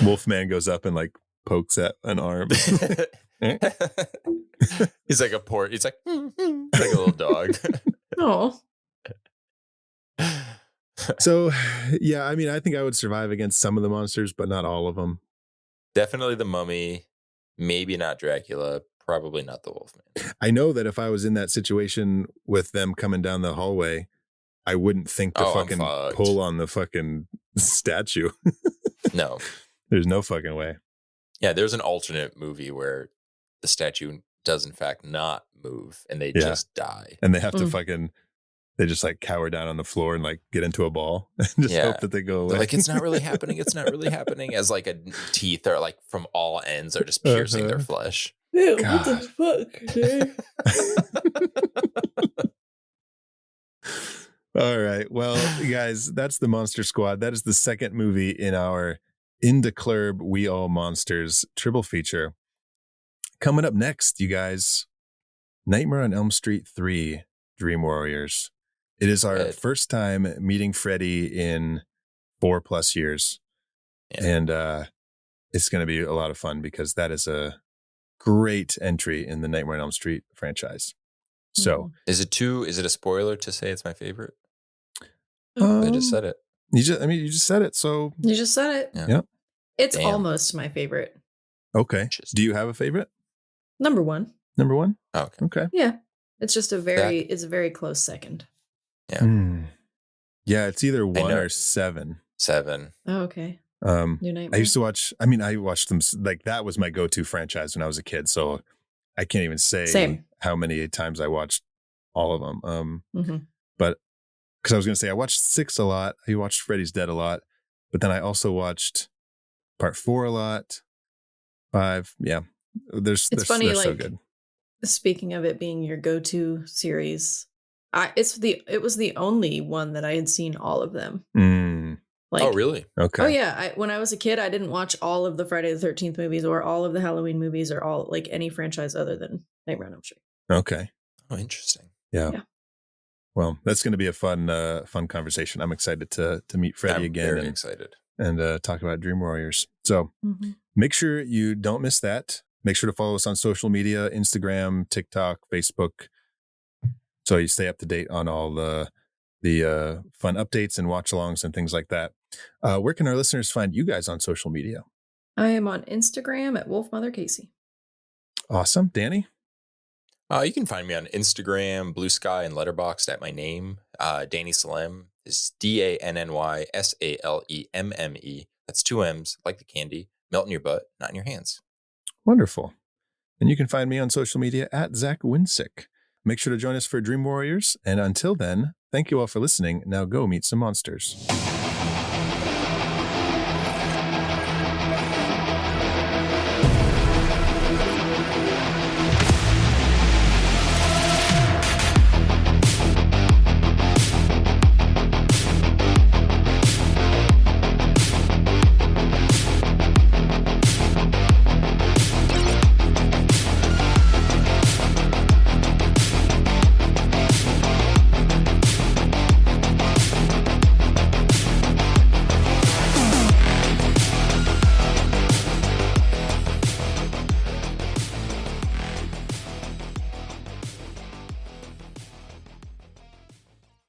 Wolfman goes up and like pokes at an arm. He's like he's like a little dog. Oh. So, yeah, I mean, I think I would survive against some of the monsters, but not all of them. Definitely the Mummy. Maybe not Dracula. Probably not the Wolfman. I know that if I was in that situation with them coming down the hallway, I wouldn't think to fucking pull on the fucking statue. No. There's no fucking way. Yeah, there's an alternate movie where the statue does in fact not move and they just die. And they have to they just like cower down on the floor and like get into a ball and just hope that they go away. They're like, it's not really happening. It's not really happening. As like teeth are like from all ends are just piercing their flesh. Ew, what the fuck? All right. Well, guys, that's the Monster Squad. That is the second movie in our Into KLERB We All Monsters triple feature. Coming up next, you guys, Nightmare on Elm Street 3 Dream Warriors. It is our first time meeting Freddy in 4+ years. Yeah. And it's going to be a lot of fun because that is a great entry in the Nightmare on Elm Street franchise. So is it a spoiler to say it's my favorite? I just said it. You just said it. So you just said it. Yeah. It's almost my favorite. Okay. Do you have a favorite? Number one. Number one? Oh, okay. Yeah. It's just a very close second. Yeah. Yeah, it's either 1 or 7. 7. Oh, okay. New Nightmare. I used to watch, I watched them, like that was my go-to franchise when I was a kid. So I can't even say how many times I watched all of them. But because I was going to say, I watched 6 a lot. I watched Freddy's Dead a lot. But then I also watched Part 4 a lot. 5. Yeah. It's funny, they're like, so good. Speaking of it being your go-to series, it was the only one that I had seen all of them. Like, oh, really? Okay. Oh, yeah. When I was a kid, I didn't watch all of the Friday the 13th movies or all of the Halloween movies or all like any franchise other than Nightmare on Elm Street. Okay. Oh, interesting. Yeah. Well, that's going to be a fun conversation. I'm excited to meet Freddy again. Very excited. And talk about Dream Warriors. So make sure you don't miss that. Make sure to follow us on social media, Instagram, TikTok, Facebook. So you stay up to date on all the fun updates and watch-alongs and things like that. Where can our listeners find you guys on social media? I am on Instagram at WolfMotherCasey. Awesome. Danny? You can find me on Instagram, Blue Sky, and Letterboxd at my name. Danny Chalem is DANNYSALEMME. That's 2 M's, like the candy. Melt in your butt, not in your hands. Wonderful. And you can find me on social media at Zach Winsick. Make sure to join us for Dream Warriors. And until then, thank you all for listening. Now go meet some monsters.